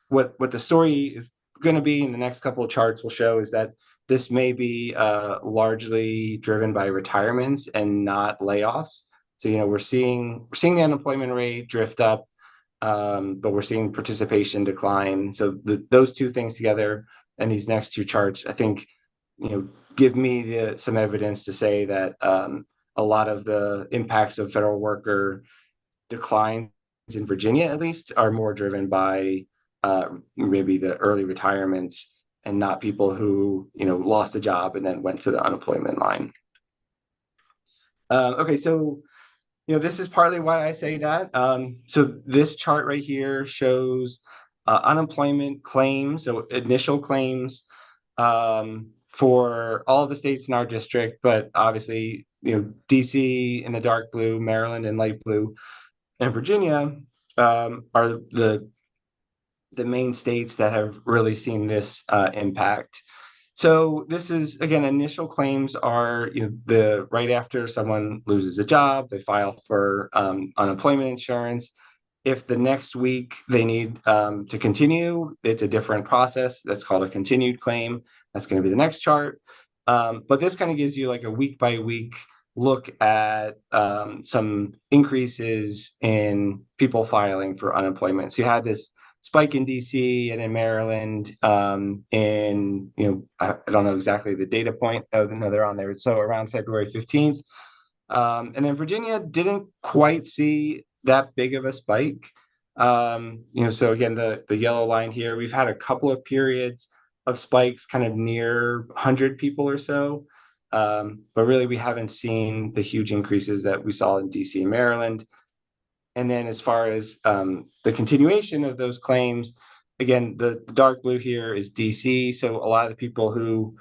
what the story is going to be in the next couple of charts will show is that this may be largely driven by retirements and not layoffs. So we're seeing the unemployment rate drift up, but we're seeing participation decline. So those two things together and these next two charts, I think, give me some evidence to say that a lot of the impacts of federal worker declines in Virginia, at least, are more driven by maybe the early retirements and not people who lost a job and then went to the unemployment line. Okay, so this is partly why I say that. So this chart right here shows unemployment claims, so initial claims for all the states in our district, but obviously DC in the dark blue, Maryland in light blue, and Virginia are the main states that have really seen this impact. So this is, again, initial claims are the right after someone loses a job, they file for unemployment insurance. If the next week they need to continue, it's a different process. That's called a continued claim. That's going to be the next chart. But this kind of gives you like a week by week look at some increases in people filing for unemployment. So you had this spike in DC and in Maryland in, I don't know exactly the data point. Oh, no, they're on there. So around February 15th. And then Virginia didn't quite see that big of a spike. So again, the yellow line here, we've had a couple of periods of spikes kind of near 100 people or so. But really, we haven't seen the huge increases that we saw in DC and Maryland. And then as far as the continuation of those claims, again, the dark blue here is DC. So a lot of the people who,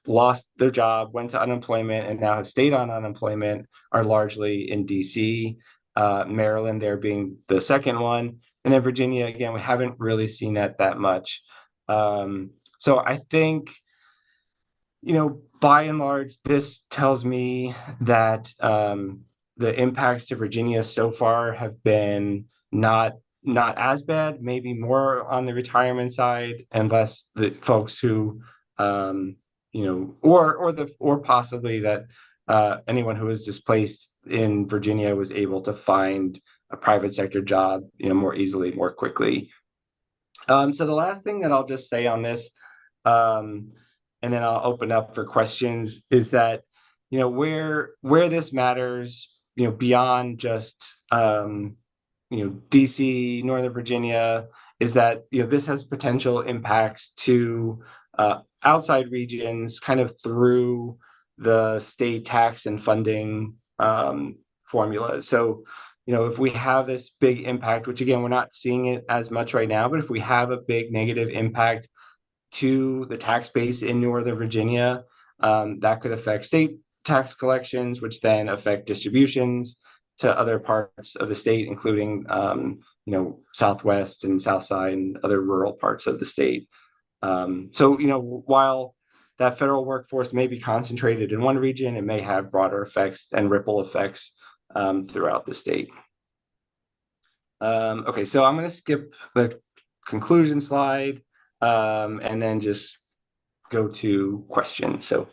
lost their job, went to unemployment, and now have stayed on unemployment are largely in DC. Maryland there being the second one. And then Virginia, again, we haven't really seen that much. So I think, by and large, this tells me that the impacts to Virginia so far have been not as bad, maybe more on the retirement side, and less the folks who, or possibly that anyone who was displaced in Virginia was able to find a private sector job, more easily, more quickly. So the last thing that I'll just say on this, and then I'll open up for questions, is that where this matters, beyond just DC, Northern Virginia, is that this has potential impacts to outside regions, kind of through the state tax and funding formulas. So if we have this big impact, which again we're not seeing it as much right now, but if we have a big negative impact to the tax base in Northern Virginia, that could affect state tax collections, which then affect distributions to other parts of the state, including Southwest and South Side and other rural parts of the state. So while that federal workforce may be concentrated in one region, it may have broader effects and ripple effects throughout the state. Okay, so I'm going to skip the conclusion slide and then just go to questions. So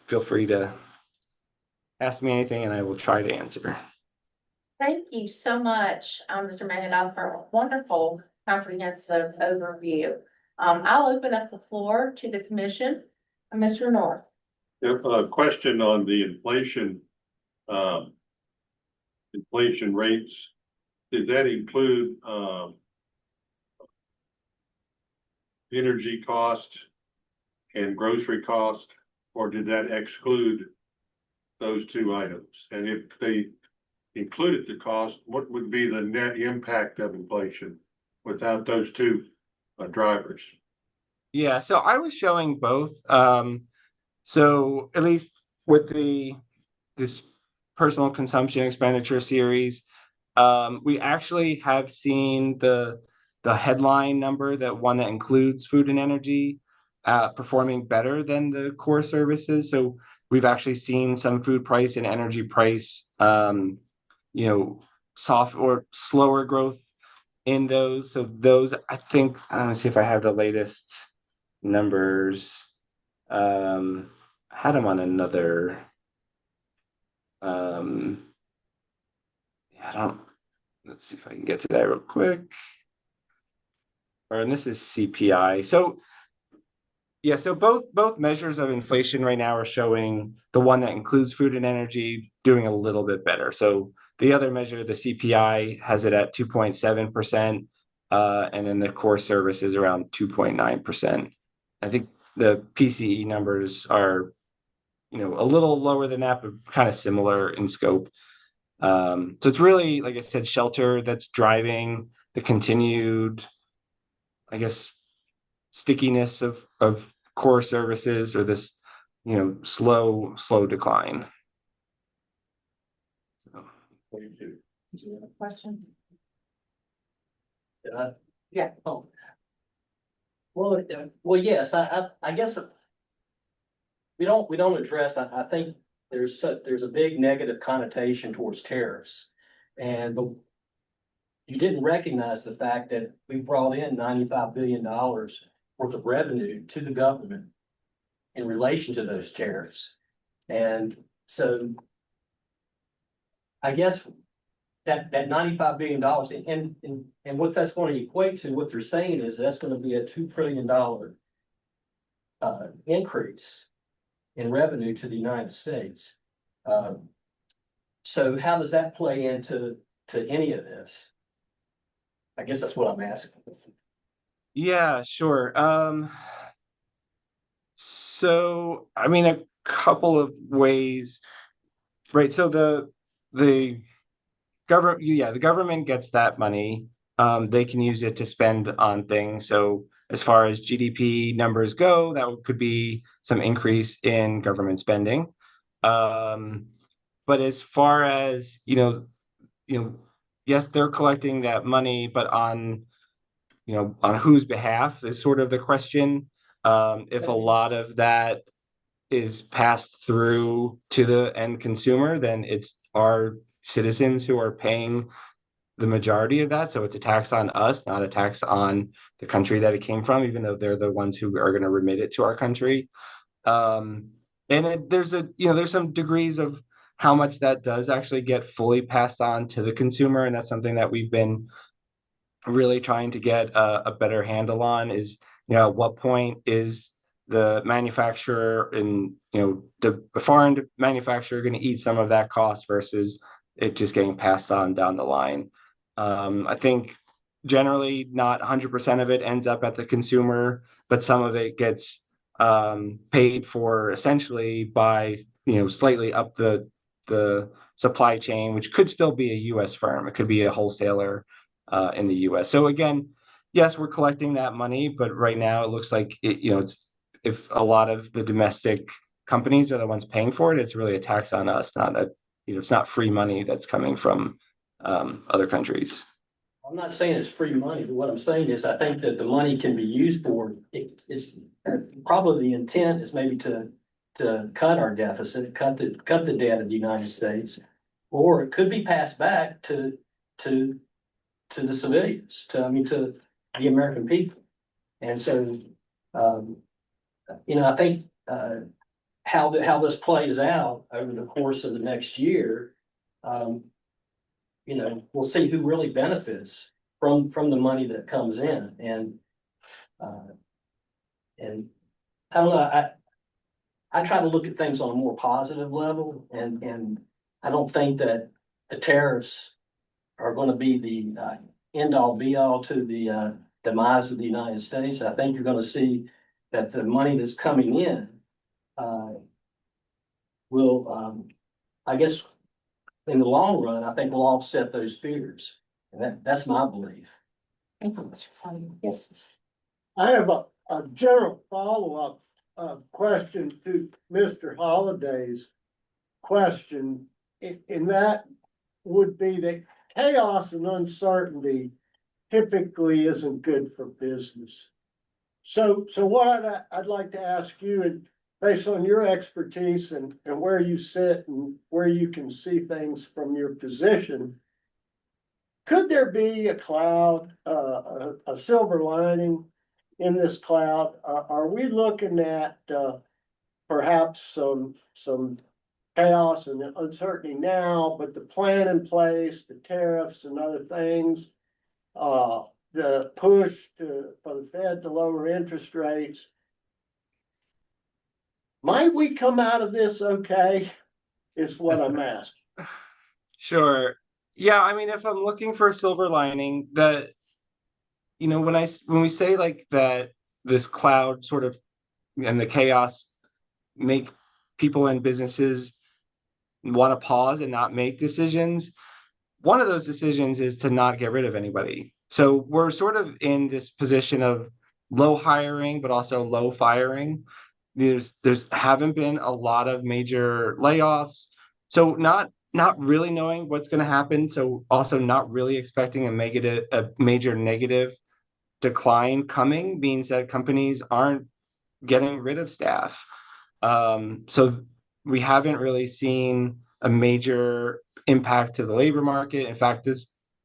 feel free to ask me anything and I will try to answer. Thank you so much, Mr. Magadov, for a wonderful comprehensive overview. I'll open up the floor to the commission. Mr. North. A question on the inflation rates. Did that include energy cost and grocery cost, or did that exclude those two items? And if they included the cost, what would be the net impact of inflation without those two drivers? Yeah, so I was showing both. So at least with this personal consumption expenditure series. We actually have seen the headline number, that one that includes food and energy, performing better than the core services. So we've actually seen some food price and energy price, soft or slower growth in those. So those, I think, let me see if I have the latest numbers. I had them on another. I don't. Let's see if I can get to that real quick. And this is CPI. So yeah, so both measures of inflation right now are showing the one that includes food and energy doing a little bit better. So the other measure, the CPI, has it at 2.7%, and then the core service is around 2.9%. I think the PCE numbers are, a little lower than that, but kind of similar in scope. So it's really, like I said, shelter that's driving the continued, I guess, stickiness of core services, or this, slow decline. So. Question? Uh, Yeah. Oh. Well, yes, I guess we don't address, I think there's a big negative connotation towards tariffs. And you didn't recognize the fact that we brought in $95 billion worth of revenue to the government in relation to those tariffs. And so I guess that $95 billion, and what that's going to equate to, what they're saying is that's going to be a $2 trillion increase in revenue to the United States. So how does that play into any of this? I guess that's what I'm asking. Yeah, sure. So I mean, a couple of ways, right? So the government gets that money. They can use it to spend on things. So as far as GDP numbers go, that could be some increase in government spending. But as far as, yes, they're collecting that money, but on whose behalf is sort of the question. If a lot of that is passed through to the end consumer, then it's our citizens who are paying the majority of that. So it's a tax on us, not a tax on the country that it came from, even though they're the ones who are going to remit it to our country. There's some degrees of how much that does actually get fully passed on to the consumer, and that's something that we've been really trying to get a better handle on. Is, at what point is the manufacturer and, the foreign manufacturer going to eat some of that cost versus it just getting passed on down the line. I think generally not 100% of it ends up at the consumer, but some of it gets paid for essentially by, slightly up the supply chain, which could still be a U.S. firm. It could be a wholesaler in the U.S. So again, yes, we're collecting that money, but right now it looks like it's, if a lot of the domestic companies are the ones paying for it, it's really a tax on us, not it's not free money that's coming from other countries. I'm not saying it's free money, but what I'm saying is I think that the money can be used for, it's probably the intent is maybe to cut our deficit, cut the debt of the United States, or it could be passed back to the civilians, to the American people. And so, I think how this plays out over the course of the next year, we'll see who really benefits from the money that comes in. And I don't know, I try to look at things on a more positive level, and I don't think that the tariffs are going to be the end all be all to the demise of the United States. I think you're going to see that the money that's coming in will, I guess, in the long run, I think will offset those fears. And that's my belief. Thank you, Mr. Fleming. Yes. I have a general follow-up question to Mr. Holliday's question and that would be that chaos and uncertainty typically isn't good for business. So what I'd like to ask you, and based on your expertise and where you sit and where you can see things from your position, could there be a cloud, a silver lining in this cloud? Are we looking at, perhaps some chaos and uncertainty now, but the plan in place, the tariffs and other things, the push for the Fed to lower interest rates. Might we come out of this okay, is what I'm asking. Sure. Yeah, I mean, if I'm looking for a silver lining, that when we say like that, this cloud sort of and the chaos make people and businesses want to pause and not make decisions. One of those decisions is to not get rid of anybody. So we're sort of in this position of low hiring, but also low firing. There's haven't been a lot of major layoffs. So not really knowing what's going to happen. So also not really expecting a major negative decline coming means that companies aren't getting rid of staff. So we haven't really seen a major impact to the labor market. In fact,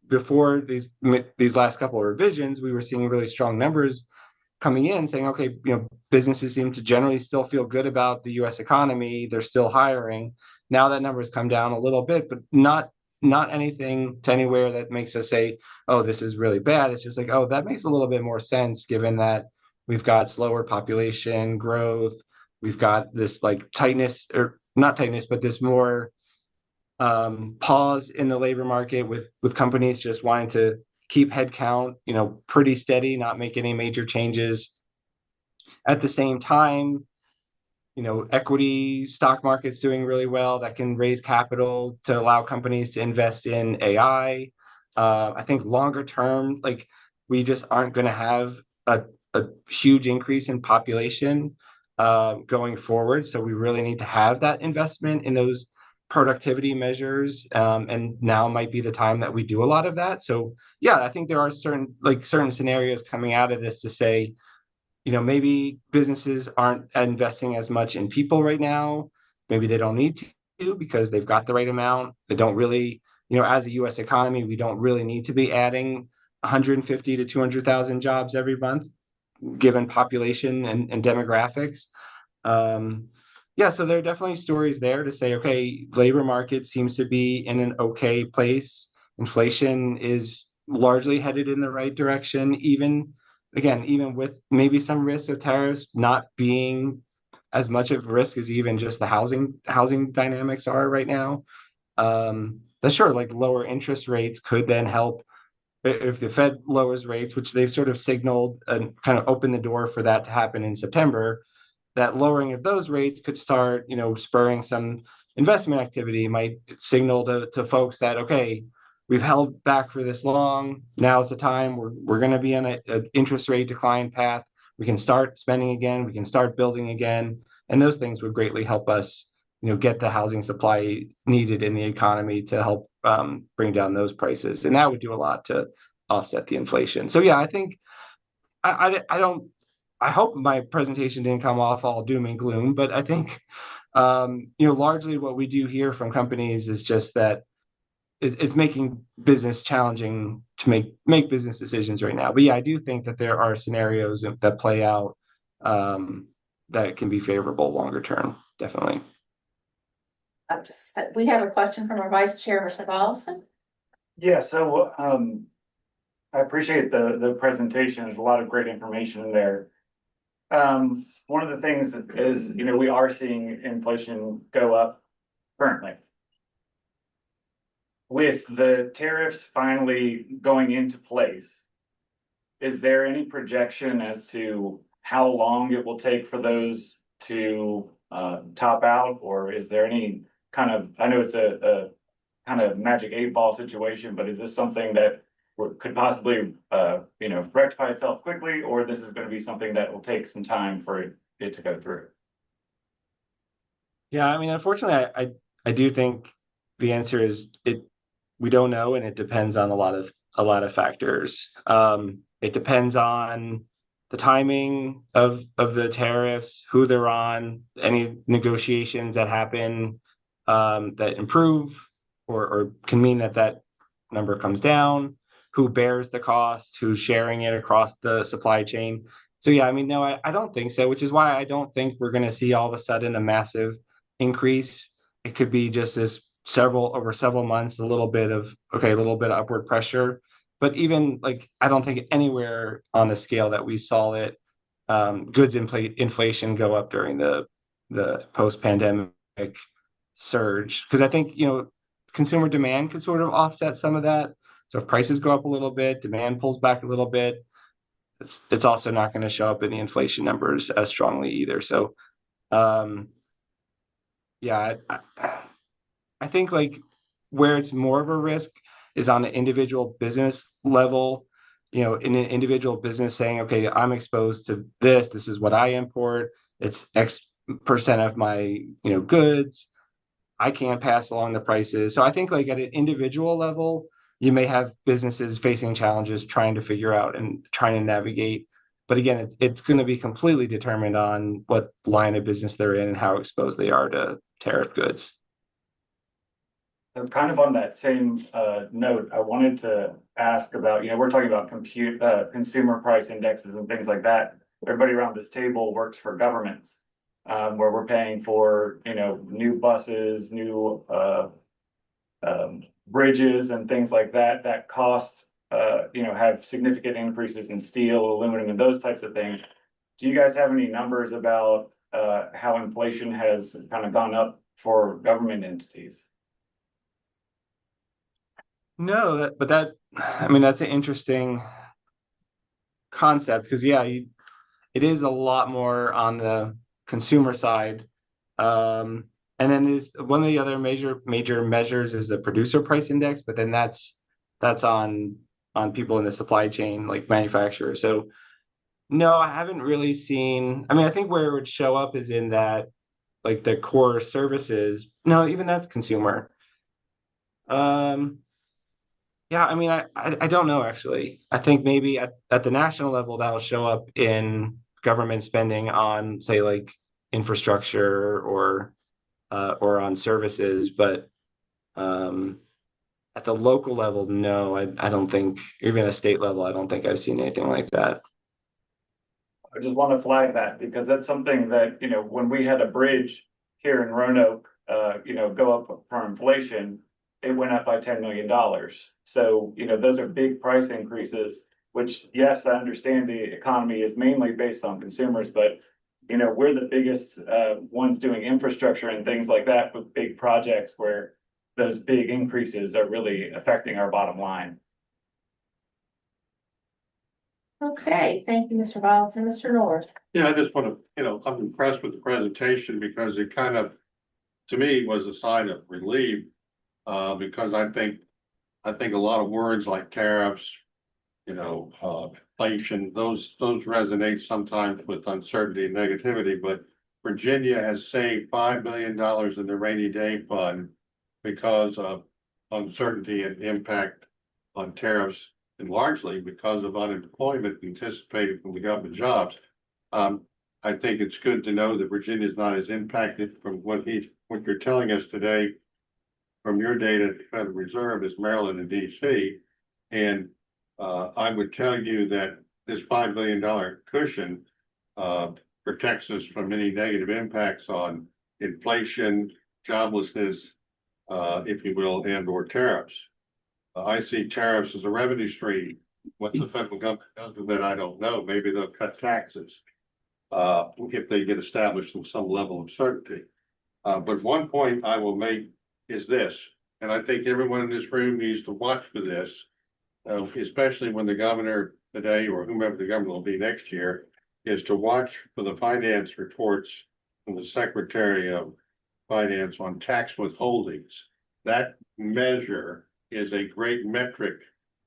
before these last couple of revisions, we were seeing really strong numbers coming in saying, okay, businesses seem to generally still feel good about the US economy. They're still hiring. Now that number has come down a little bit, but not anything to anywhere that makes us say, oh, this is really bad. It's just like, oh, that makes a little bit more sense given that we've got slower population growth. We've got this like tightness, or not tightness, but this more pause in the labor market with companies just wanting to keep headcount, pretty steady, not make any major changes. At the same time, equity stock market's doing really well. That can raise capital to allow companies to invest in AI. I think longer term, like we just aren't going to have a huge increase in population going forward. So we really need to have that investment in those productivity measures. And now might be the time that we do a lot of that. So yeah, I think there are certain scenarios coming out of this to say, maybe businesses aren't investing as much in people right now. Maybe they don't need to because they've got the right amount. They don't really, as a US economy, we don't really need to be adding 150 to 200,000 jobs every month, given population and demographics. Yeah, so there are definitely stories there to say, okay, labor market seems to be in an okay place. Inflation is largely headed in the right direction, even with maybe some risk of tariffs not being as much of a risk as even just the housing dynamics are right now. That's sure, like lower interest rates could then help if the Fed lowers rates, which they've sort of signaled and kind of opened the door for that to happen in September. That lowering of those rates could start, spurring some investment activity, might signal to folks that, okay, we've held back for this long. Now's the time. We're going to be on an interest rate decline path. We can start spending again. We can start building again. And those things would greatly help us, get the housing supply needed in the economy to help bring down those prices. And that would do a lot to offset the inflation. So yeah, I think I hope my presentation didn't come off all doom and gloom, but I think, largely what we do hear from companies is just that it's making business challenging to make business decisions right now. But yeah, I do think that there are scenarios that play out that can be favorable longer term, definitely. We have a question from our Vice Chair, Mr. Vollison. Yeah, so I appreciate the presentation. There's a lot of great information in there. One of the things is, we are seeing inflation go up currently. With the tariffs finally going into place, is there any projection as to how long it will take for those to top out? Or is there any kind of, I know it's a kind of magic 8-ball situation, but is this something that could possibly, rectify itself quickly, or this is going to be something that will take some time for it to go through? Yeah, I mean, unfortunately, I do think the answer is we don't know, and it depends on a lot of factors. It depends on the timing of the tariffs, who they're on, any negotiations that happen that improve or can mean that number comes down, who bears the cost, who's sharing it across the supply chain. So yeah, I mean, no, I don't think so, which is why I don't think we're going to see all of a sudden a massive increase. It could be just this over several months, a little bit of upward pressure. But even like, I don't think anywhere on the scale that we saw it, goods inflation go up during the post-pandemic surge. Because I think, consumer demand could sort of offset some of that. So if prices go up a little bit, demand pulls back a little bit, it's also not going to show up in the inflation numbers as strongly either. So, yeah, I think like where it's more of a risk is on an individual business level, in an individual business saying, okay, I'm exposed to this is what I import, it's X% of my, goods. I can't pass along the prices. So I think like at an individual level, you may have businesses facing challenges trying to figure out and trying to navigate. But again, it's going to be completely determined on what line of business they're in and how exposed they are to tariff goods. And kind of on that same note, I wanted to ask about, we're talking about consumer price indexes and things like that. Everybody around this table works for governments, where we're paying for, new buses, new bridges and things like that, that cost, have significant increases in steel, aluminum, and those types of things. Do you guys have any numbers about how inflation has kind of gone up for government entities? No, that's an interesting concept because it is a lot more on the consumer side. And then is one of the other major measures is the producer price index, but then that's on people in the supply chain, like manufacturers. So no, I haven't really seen. I mean, I think where it would show up is in that, like the core services. No, even that's consumer. Yeah, I mean, I don't know actually. I think maybe at the national level that'll show up in government spending on, say, like infrastructure or on services, but at the local level, no, I don't think, even at a state level, I don't think I've seen anything like that. I just want to flag that because that's something that, when we had a bridge here in Roanoke, go up for inflation, it went up by $10 million. So, those are big price increases, which, yes, I understand the economy is mainly based on consumers, but, we're the biggest ones doing infrastructure and things like that with big projects where those big increases are really affecting our bottom line. Okay, thank you, Mr. Violence and Mr. North. Yeah, I just want to, I'm impressed with the presentation because it kind of, to me, was a sign of relief. Because I think a lot of words like tariffs, inflation, those resonate sometimes with uncertainty and negativity, but Virginia has saved $5 million in the rainy day fund because of uncertainty and impact on tariffs, and largely because of unemployment anticipated from the government jobs. I think it's good to know that Virginia is not as impacted from what you're telling us today from your data at the Federal Reserve as Maryland and DC. And I would tell you that this $5 billion cushion protects us from any negative impacts on inflation, joblessness, if you will, and or tariffs. I see tariffs as a revenue stream. What the federal government does with it, I don't know. Maybe they'll cut taxes if they get established with some level of certainty. But one point I will make is this, and I think everyone in this room needs to watch for this, especially when the governor today or whomever the governor will be next year, is to watch for the finance reports from the Secretary of Finance on tax withholdings. That measure is a great metric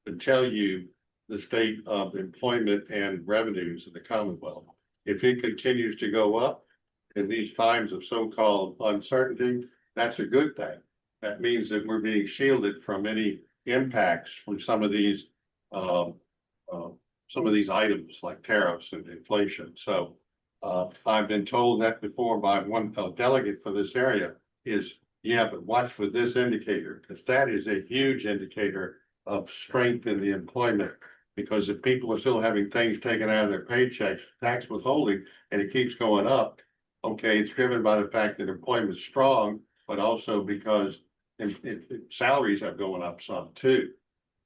to tell you the state of employment and revenues in the Commonwealth. If it continues to go up in these times of so-called uncertainty, that's a good thing. that means that we're being shielded from any impacts from some of these items like tariffs and inflation. So I've been told that before by one delegate for this area is, yeah, but watch for this indicator, because that is a huge indicator of strength in the employment. Because if people are still having things taken out of their paychecks, tax withholding, and it keeps going up, okay, it's driven by the fact that employment is strong, but also because salaries are going up some too.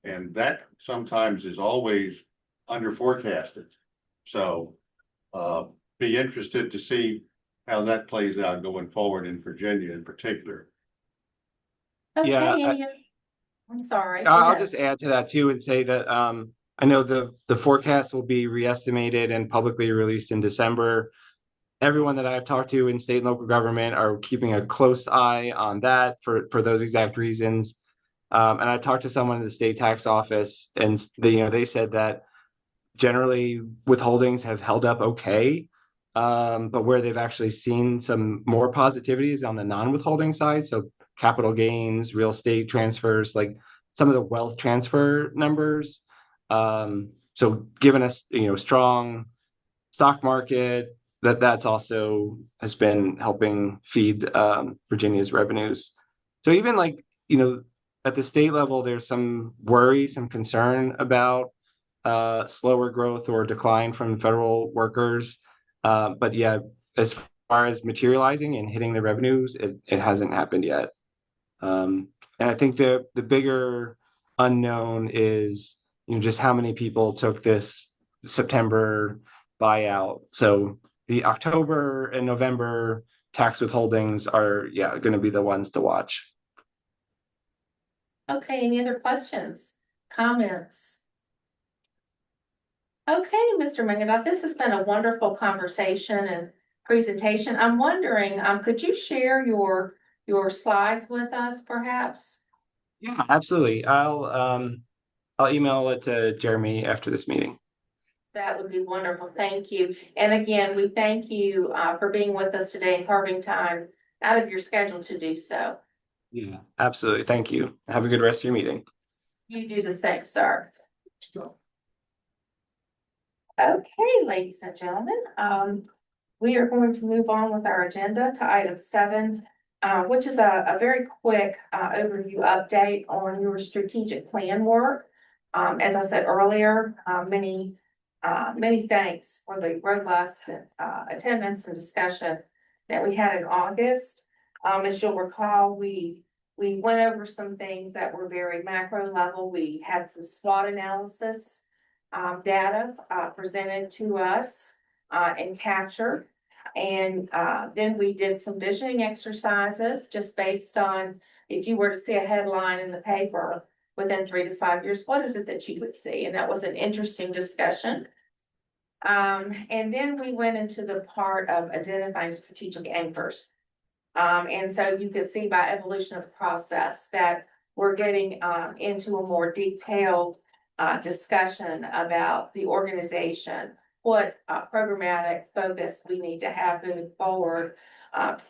And that sometimes is always under forecasted. So be interested to see how that plays out going forward in Virginia in particular. Okay, Yeah, I'm sorry. Go I'll ahead. just add to that too and say that I know the forecast will be reestimated and publicly released in December. Everyone that I've talked to in state and local government are keeping a close eye on that for those exact reasons. And I talked to someone in the state tax office, and they said that generally withholdings have held up okay. But where they've actually seen some more positivity is on the non-withholding side. So capital gains, real estate transfers, like some of the wealth transfer numbers. So given us, strong stock market, that's also has been helping feed Virginia's revenues. So even at the state level, there's some worry, some concern about slower growth or decline from federal workers. But yeah, as far as materializing and hitting the revenues, it hasn't happened yet. And I think the bigger unknown is, just how many people took this September buyout. So the October and November tax withholdings are, going to be the ones to watch. Okay, any other questions, comments? Okay, Mr. Mangadoff, this has been a wonderful conversation and presentation. I'm wondering, could you share your slides with us perhaps? Yeah, absolutely. I'll email it to Jeremy after this meeting. That would be wonderful. Thank you. And again, we thank you for being with us today and carving time out of your schedule to do so. Yeah, absolutely. Thank you. Have a good rest of your meeting. You do the same, sir. Okay, ladies and gentlemen, we are going to move on with our agenda to item 7, which is a very quick overview update on your strategic plan work. As I said earlier, many thanks for the robust attendance and discussion that we had in August. As you'll recall, we went over some things that were very macro level. We had some SWOT analysis data presented to us and captured. And then we did some visioning exercises just based on, if you were to see a headline in the paper within 3 to 5 years, what is it that you would see? And that was an interesting discussion. And then we went into the part of identifying strategic anchors. And so you can see by evolution of the process that we're getting into a more detailed discussion about the organization, what programmatic focus we need to have moving forward,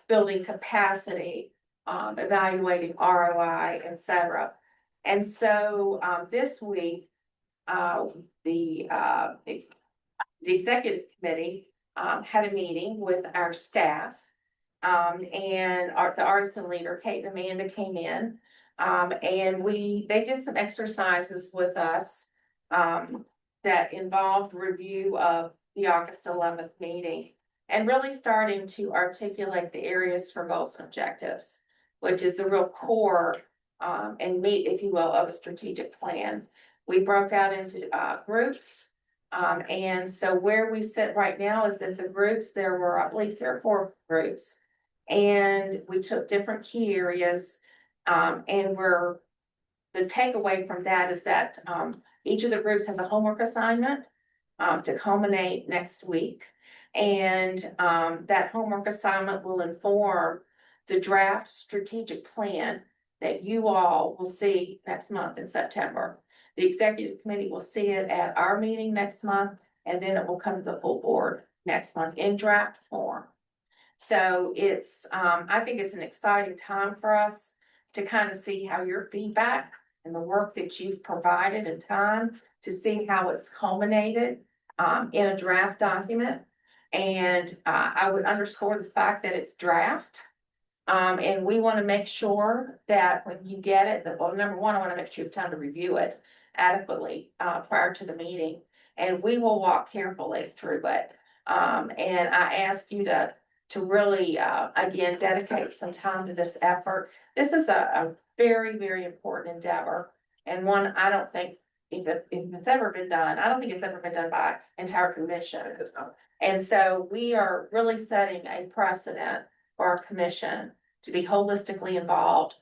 building capacity, evaluating ROI, etc. And so this week, the executive committee had a meeting with our staff, and the artisan leader, Kate and Amanda, came in. And they did some exercises with us that involved review of the August 11th meeting and really starting to articulate the areas for goals and objectives, which is the real core and meat, if you will, of a strategic plan. We broke out into groups. And so where we sit right now is that the groups, there were at least 3 or 4 groups, and we took different key areas. And the takeaway from that is that each of the groups has a homework assignment to culminate next week. And that homework assignment will inform the draft strategic plan that you all will see next month in September. The executive committee will see it at our meeting next month, and then it will come to the full board next month in draft form. So I think it's an exciting time for us to kind of see how your feedback and the work that you've provided and time to see how it's culminated in a draft document. And I would underscore the fact that it's draft. And we want to make sure that when you get it, that, well, number one, I want to make sure you have time to review it adequately prior to the meeting. And we will walk carefully through it. And I ask you to really, again, dedicate some time to this effort. This is a very, very important endeavor, and one I don't think if it's ever been done, I don't think it's ever been done by entire commission. And so we are really setting a precedent for our commission to be holistically involved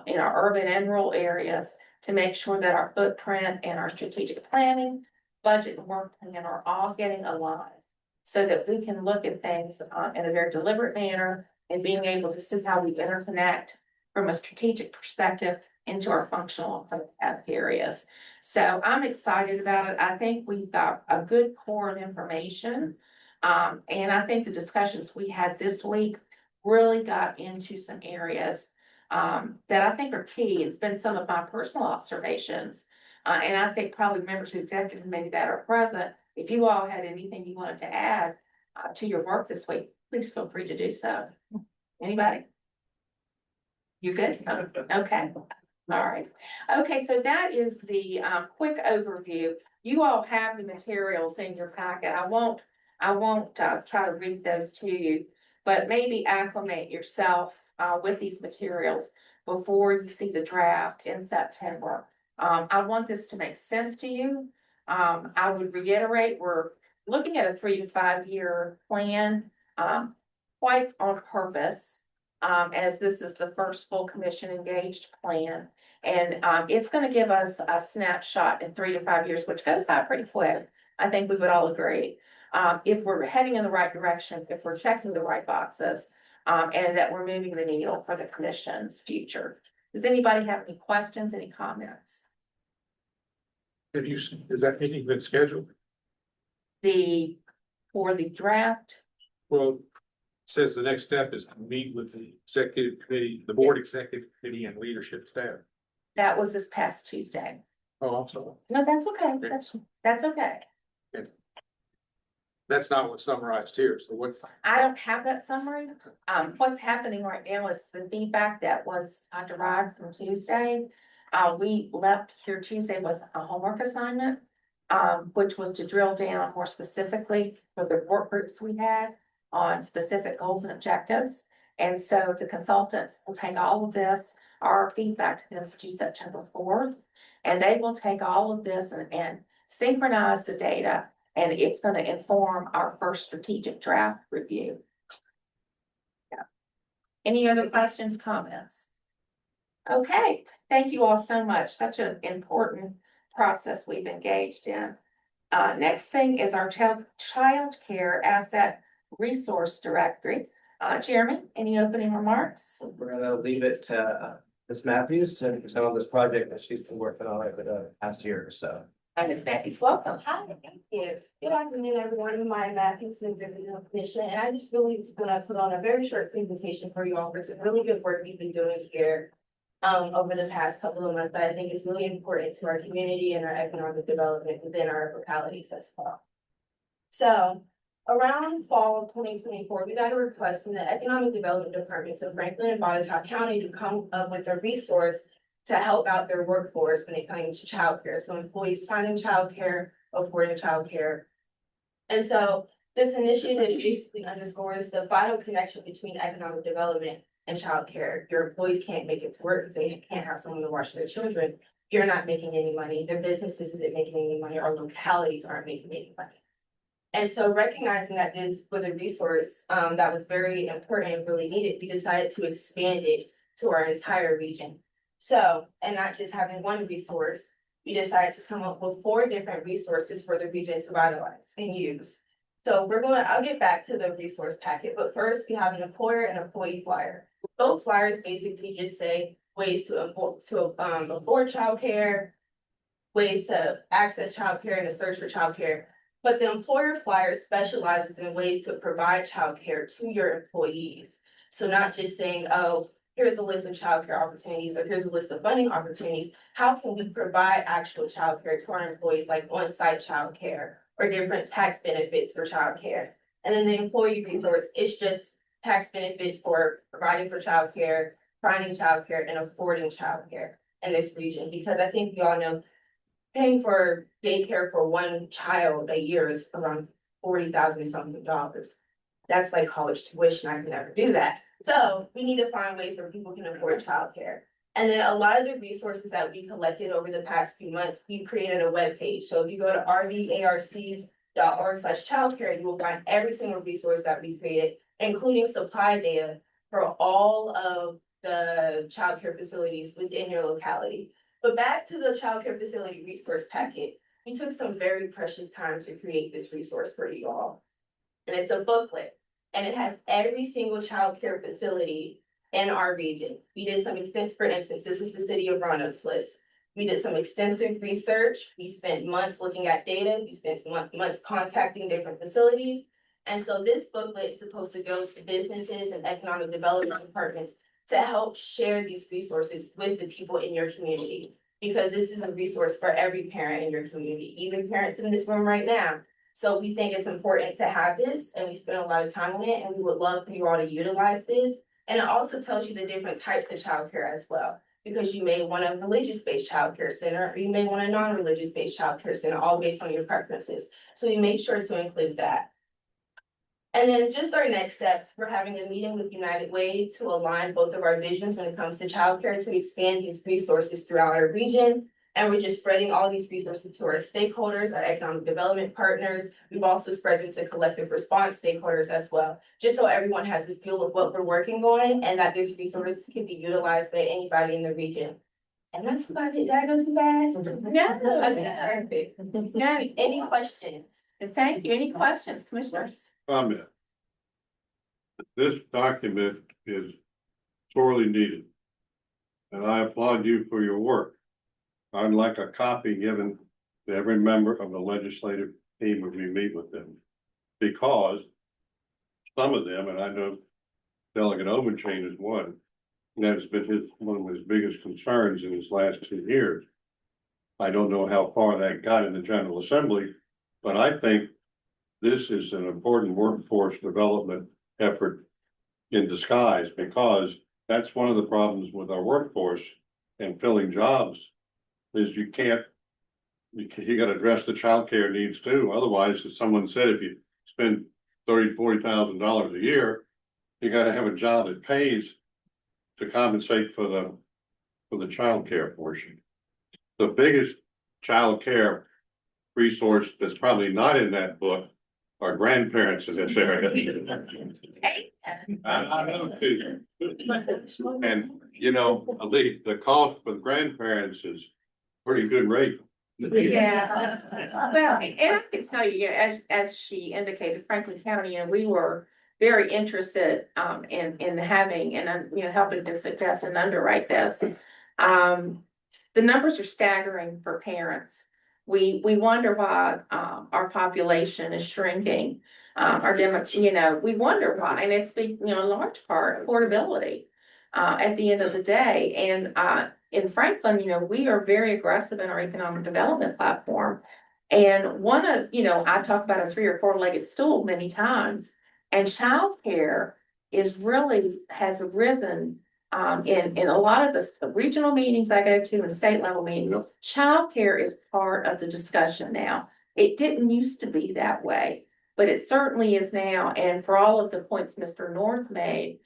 in our urban and rural areas to make sure that our footprint and our strategic planning, budget and work plan are all getting aligned so that we can look at things in a very deliberate manner and being able to see how we interconnect from a strategic perspective into our functional areas. So I'm excited about it. I think we've got a good core of information. And I think the discussions we had this week really got into some areas that I think are key. It's been some of my personal observations. And I think probably members of the executive committee that are present, if you all had anything you wanted to add to your work this week, please feel free to do so. Anybody? You good? Okay. All right. Okay, so that is the quick overview. You all have the materials in your packet. I won't try to read those to you, but maybe acclimate yourself with these materials before you see the draft in September. I want this to make sense to you. I would reiterate, we're looking at a 3 to 5 year plan, quite on purpose, as this is the first full commission engaged plan. And it's going to give us a snapshot in 3 to 5 years, which goes by pretty quick. I think we would all agree. If we're heading in the right direction, if we're checking the right boxes, and that we're moving the needle for the commission's future. Does anybody have any questions, any comments? Is that meeting been scheduled? For the draft? Well, it says the next step is to meet with the executive committee, the board executive committee and leadership staff. That was this past Tuesday. Oh, I'm sorry. No, that's okay. That's okay. That's not what's summarized here. So what? I don't have that summary. What's happening right now is the feedback that was derived from Tuesday. We left here Tuesday with a homework assignment, which was to drill down more specifically for the work groups we had on specific goals and objectives. And so the consultants will take all of this, our feedback to them is due September 4th, and they will take all of this and synchronize the data. And it's going to inform our first strategic draft review. Yeah. Any other questions, comments? Okay, thank you all so much. Such an important process we've engaged in. Next thing is our child care asset resource directory. Jeremy, any opening remarks? We're gonna leave it to Ms. Matthews to present on this project that she's been working on over the past year or so. Hi, Ms. Matthews, welcome. Hi, thank you. Good afternoon, everyone. I'm Maya Matthews, the Commission, and I just really want to put on a very short presentation for you all for some really good work you've been doing here over the past couple of months that I think is really important to our community and our economic development within our localities as well. So around fall of 2024, we got a request from the Economic Development Departments of Franklin and Botetourt County to come up with a resource to help out their workforce when it comes to childcare. So employees finding childcare, affording childcare. And so this initiative basically underscores the vital connection between economic development and childcare. Your employees can't make it to work because they can't have someone to watch their children. You're not making any money. Their businesses isn't making any money. Our localities aren't making any money. And so recognizing that this was a resource that was very important and really needed, we decided to expand it to our entire region. So, and not just having one resource, we decided to come up with 4 different resources for the region to vitalize and use. So I'll get back to the resource packet, but first we have an employer and employee flyer. Both flyers basically just say ways to afford childcare, ways to access childcare and to search for childcare. But the employer flyer specializes in ways to provide childcare to your employees. So not just saying, oh, here's a list of childcare opportunities, or here's a list of funding opportunities. How can we provide actual childcare to our employees, like on-site childcare or different tax benefits for childcare? And then the employee resource, it's just tax benefits for providing for childcare, finding childcare, and affording childcare in this region. Because I think we all know paying for daycare for one child a year is around $40,000 something dollars. That's like college tuition. I could never do that. So we need to find ways where people can afford childcare. And then a lot of the resources that we collected over the past few months, we created a web page. So if you go to rvarc.org/childcare, you will find every single resource that we created, including supply data for all of the childcare facilities within your locality. But back to the childcare facility resource packet, we took some very precious time to create this resource for you all. And it's a booklet, and it has every single childcare facility in our region. We did some extensive, for instance, this is the city of Roanoke's list. We did some extensive research. We spent months looking at data. We spent months contacting different facilities. And so this booklet is supposed to go to businesses and economic development departments to help share these resources with the people in your community. Because this is a resource for every parent in your community, even parents in this room right now. So we think it's important to have this, and we spend a lot of time on it, and we would love for you all to utilize this. And it also tells you the different types of childcare as well, because you may want a religious-based childcare center, or you may want a non-religious-based childcare center, all based on your preferences. So we make sure to include that. And then just our next step, we're having a meeting with United Way to align both of our visions when it comes to childcare, to expand these resources throughout our region. And we're just spreading all these resources to our stakeholders, our economic development partners. We've also spread them to collective response stakeholders as well, just so everyone has a feel of what we're working on and that this resource can be utilized by anybody in the region. And that's about it. Did I go too fast? No. Okay, perfect. No, Any questions? thank you. Any questions, commissioners? Comment. This document is sorely needed. And I applaud you for your work. I'd like a copy given to every member of the legislative team when we meet with them. Because some of them, and I know Delegate Omenchain is one, and that's been one of his biggest concerns in his last 2 years. I don't know how far that got in the General Assembly, but I think this is an important workforce development effort in disguise, because that's one of the problems with our workforce and filling jobs is you got to address the childcare needs too. Otherwise, as someone said, if you spend $30,000-$40,000 a year, you got to have a job that pays to compensate for the childcare portion. The biggest childcare resource that's probably not in that book are grandparents in this area. I know too. And you know, the cost for the grandparents is pretty good rate. Yeah, well, and I can tell you, as she indicated, Franklin County, we were very interested in having and helping to suggest and underwrite this. The numbers are staggering for parents. We wonder why our population is shrinking. We wonder why, and it's in large part affordability at the end of the day. And in Franklin, we are very aggressive in our economic development platform. And one of, I talk about a 3 or 4-legged stool many times, and childcare has risen in a lot of the regional meetings I go to and state level meetings. Yep. Childcare is part of the discussion now. It didn't used to be that way, but it certainly is now. And for all of the points Mr. North made,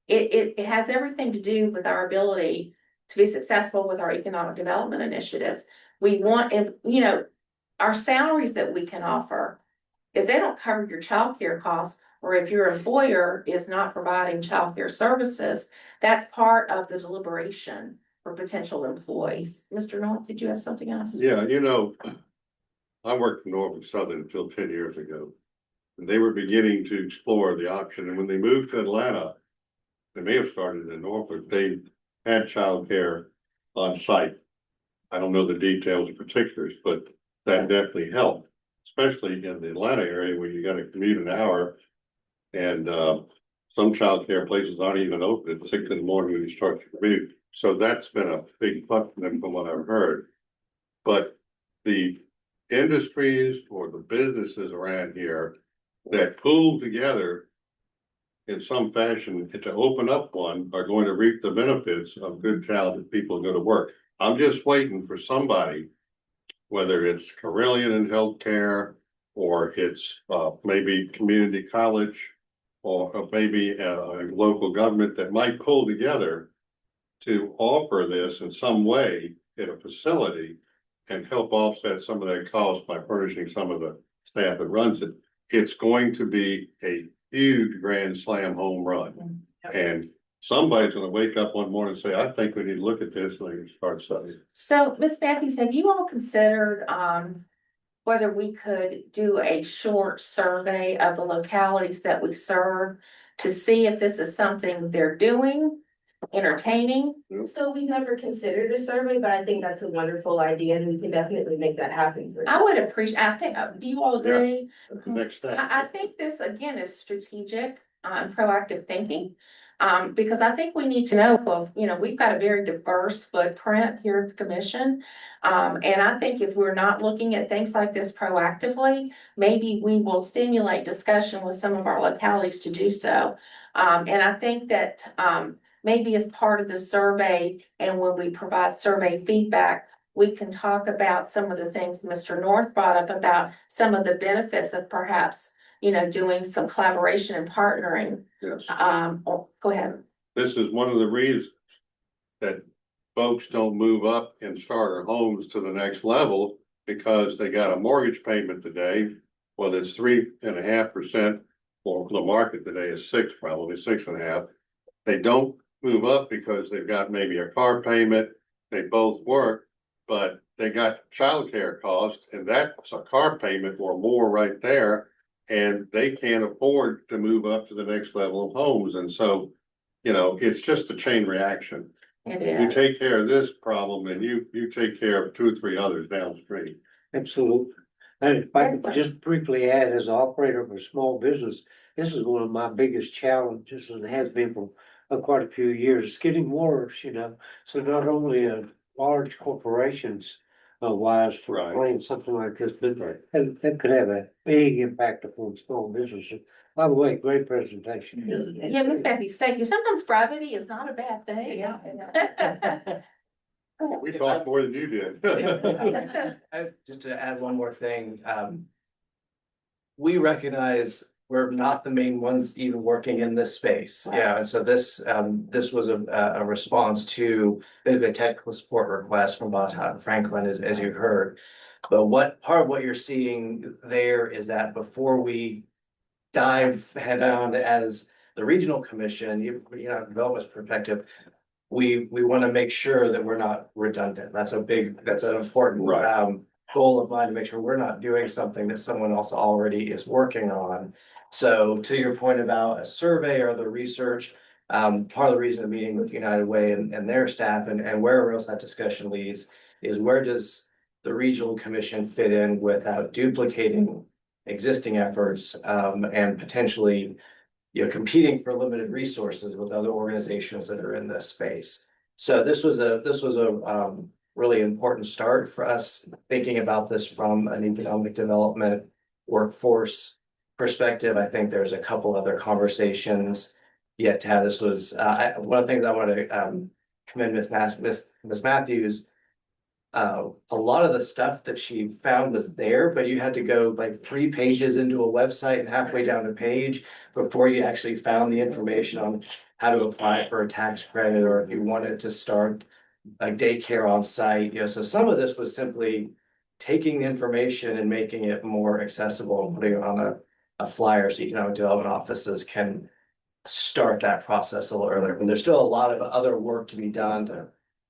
it has everything to do with our ability to be successful with our economic development initiatives. We want, our salaries that we can offer, if they don't cover your childcare costs, or if your employer is not providing childcare services, that's part of the deliberation for potential employees. Mr. North, did you have something else? Yeah, I worked for Norfolk Southern until 10 years ago. And they were beginning to explore the option. And when they moved to Atlanta, they may have started in Norfolk, they had childcare on site. I don't know the details and particulars, but that definitely helped, especially in the Atlanta area where you got to commute an hour. And some childcare places aren't even open at 6 in the morning when you start your commute. So that's been a big plus for them from what I've heard. But the industries or the businesses around here that pool together in some fashion to open up one are going to reap the benefits of good talented people who go to work. I'm just waiting for somebody, whether it's Carilion in healthcare, or it's maybe community college, or maybe a local government that might pull together to offer this in some way at a facility and help offset some of that cost by furnishing some of the staff that runs it. It's going to be a huge grand slam home run. And somebody's gonna wake up one morning and say, I think we need to look at this and start studying. So, Ms. Matthews, have you all considered, whether we could do a short survey of the localities that we serve to see if this is something they're doing, entertaining? So we never considered a survey, but I think that's a wonderful idea and we can definitely make that happen. I would appreciate, I think, do you all agree? That's the next step. I think this again is strategic, and proactive thinking. Because I think we need to know of, we've got a very diverse footprint here at the commission. And I think if we're not looking at things like this proactively, maybe we will stimulate discussion with some of our localities to do so. And I think that, maybe as part of the survey and when we provide survey feedback, we can talk about some of the things Mr. North brought up about some of the benefits of perhaps, doing some collaboration and partnering. Yes. Go ahead. This is one of the reasons that folks don't move up and start their homes to the next level, because they got a mortgage payment today, whether it's 3.5%, or the market today is 6, probably 6.5. They don't move up because they've got maybe a car payment, they both work, but they got childcare costs, and that's a car payment or more right there. And they can't afford to move up to the next level of homes. And so, it's just a chain reaction. It You is. take care of this problem and you take care of 2 or 3 others downstream. Absolutely. And if I could just briefly add, as an operator of a small business, this is one of my biggest challenges, and it has been for quite a few years. It's getting worse, So not only large corporations wise for Right. playing something like this, but that could have a big impact upon small businesses. By the way, great presentation. Yeah, Ms. Matthews, thank you. Sometimes brevity is not a bad thing. We talked more than you did. Just to add one more thing, we recognize we're not the main ones even working in this space. Yeah, and so this was a response to a technical support request from Bottot and Franklin, as you heard. But part of what you're seeing there is that before we dive head on as the regional commission, development's perspective, we want to make sure that we're not redundant. That's an important goal of mine, to make sure we're not doing something that someone else already is working on. So to your point about a survey or the research, part of the reason of meeting with United Way and their staff and wherever else that discussion leads is, where does the regional commission fit in without duplicating existing efforts, and potentially competing for limited resources with other organizations that are in this space. So this was a really important start for us, thinking about this from an economic development workforce perspective. I think there's a couple other conversations yet to have. This was one of the things I want to commend Ms. Matthews. A lot of the stuff that she found was there, but you had to go like 3 pages into a website and halfway down a page before you actually found the information on how to apply for a tax credit, or if you wanted to start a daycare on site. So some of this was simply taking the information and making it more accessible and putting it on a flyer so economic development offices can start that process a little earlier. And there's still a lot of other work to be done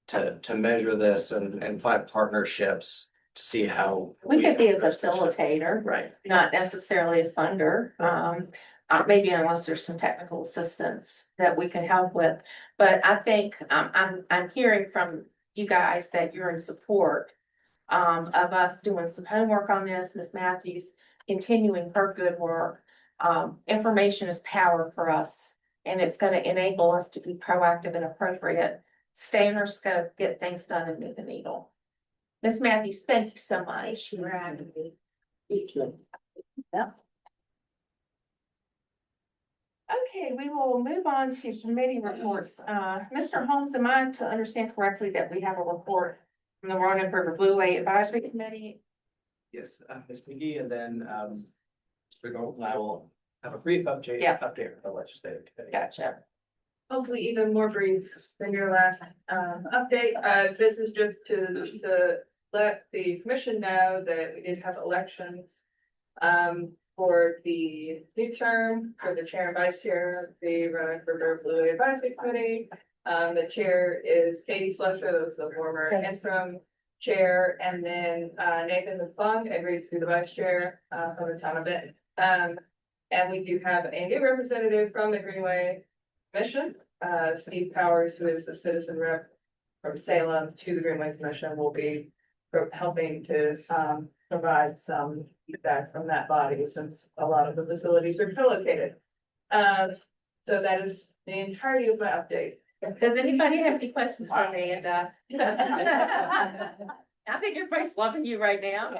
to measure this and find partnerships to see how We could be a facilitator, right? not necessarily a funder. Maybe unless there's some technical assistance that we can help with. But I think I'm hearing from you guys that you're in support of us doing some homework on this. Ms. Matthews continuing her good work. Information is power for us And it's gonna enable us to be proactive and appropriate, stay in our scope, get things done and move the needle. Ms. Matthews, thank you so much. Okay, we will move on to committee reports. Mr. Holmes, am I to understand correctly that we have a report from the Roanoke River Blueway Advisory Committee? Yes, Ms. McGee, and then, Mr. Gold and I will have a brief update. Yeah. Update of the legislative committee. Gotcha. Hopefully even more brief than your last update. This is just to let the commission know that we did have elections for the new term for the chair and vice chair of the Roanoke River Blue Advisory Committee. The chair is Katie Slusher, that was the former interim chair, and then Nathan McClung agreed to be the vice chair from the town of Benton. And we do have a new representative from the Greenway Commission, Steve Powers, who is the citizen rep from Salem to the Greenway Commission, will be helping to provide some feedback from that body, since a lot of the facilities are co-located. So that is the entirety of my update. Does anybody have any questions for me? And I think everybody's loving you right now.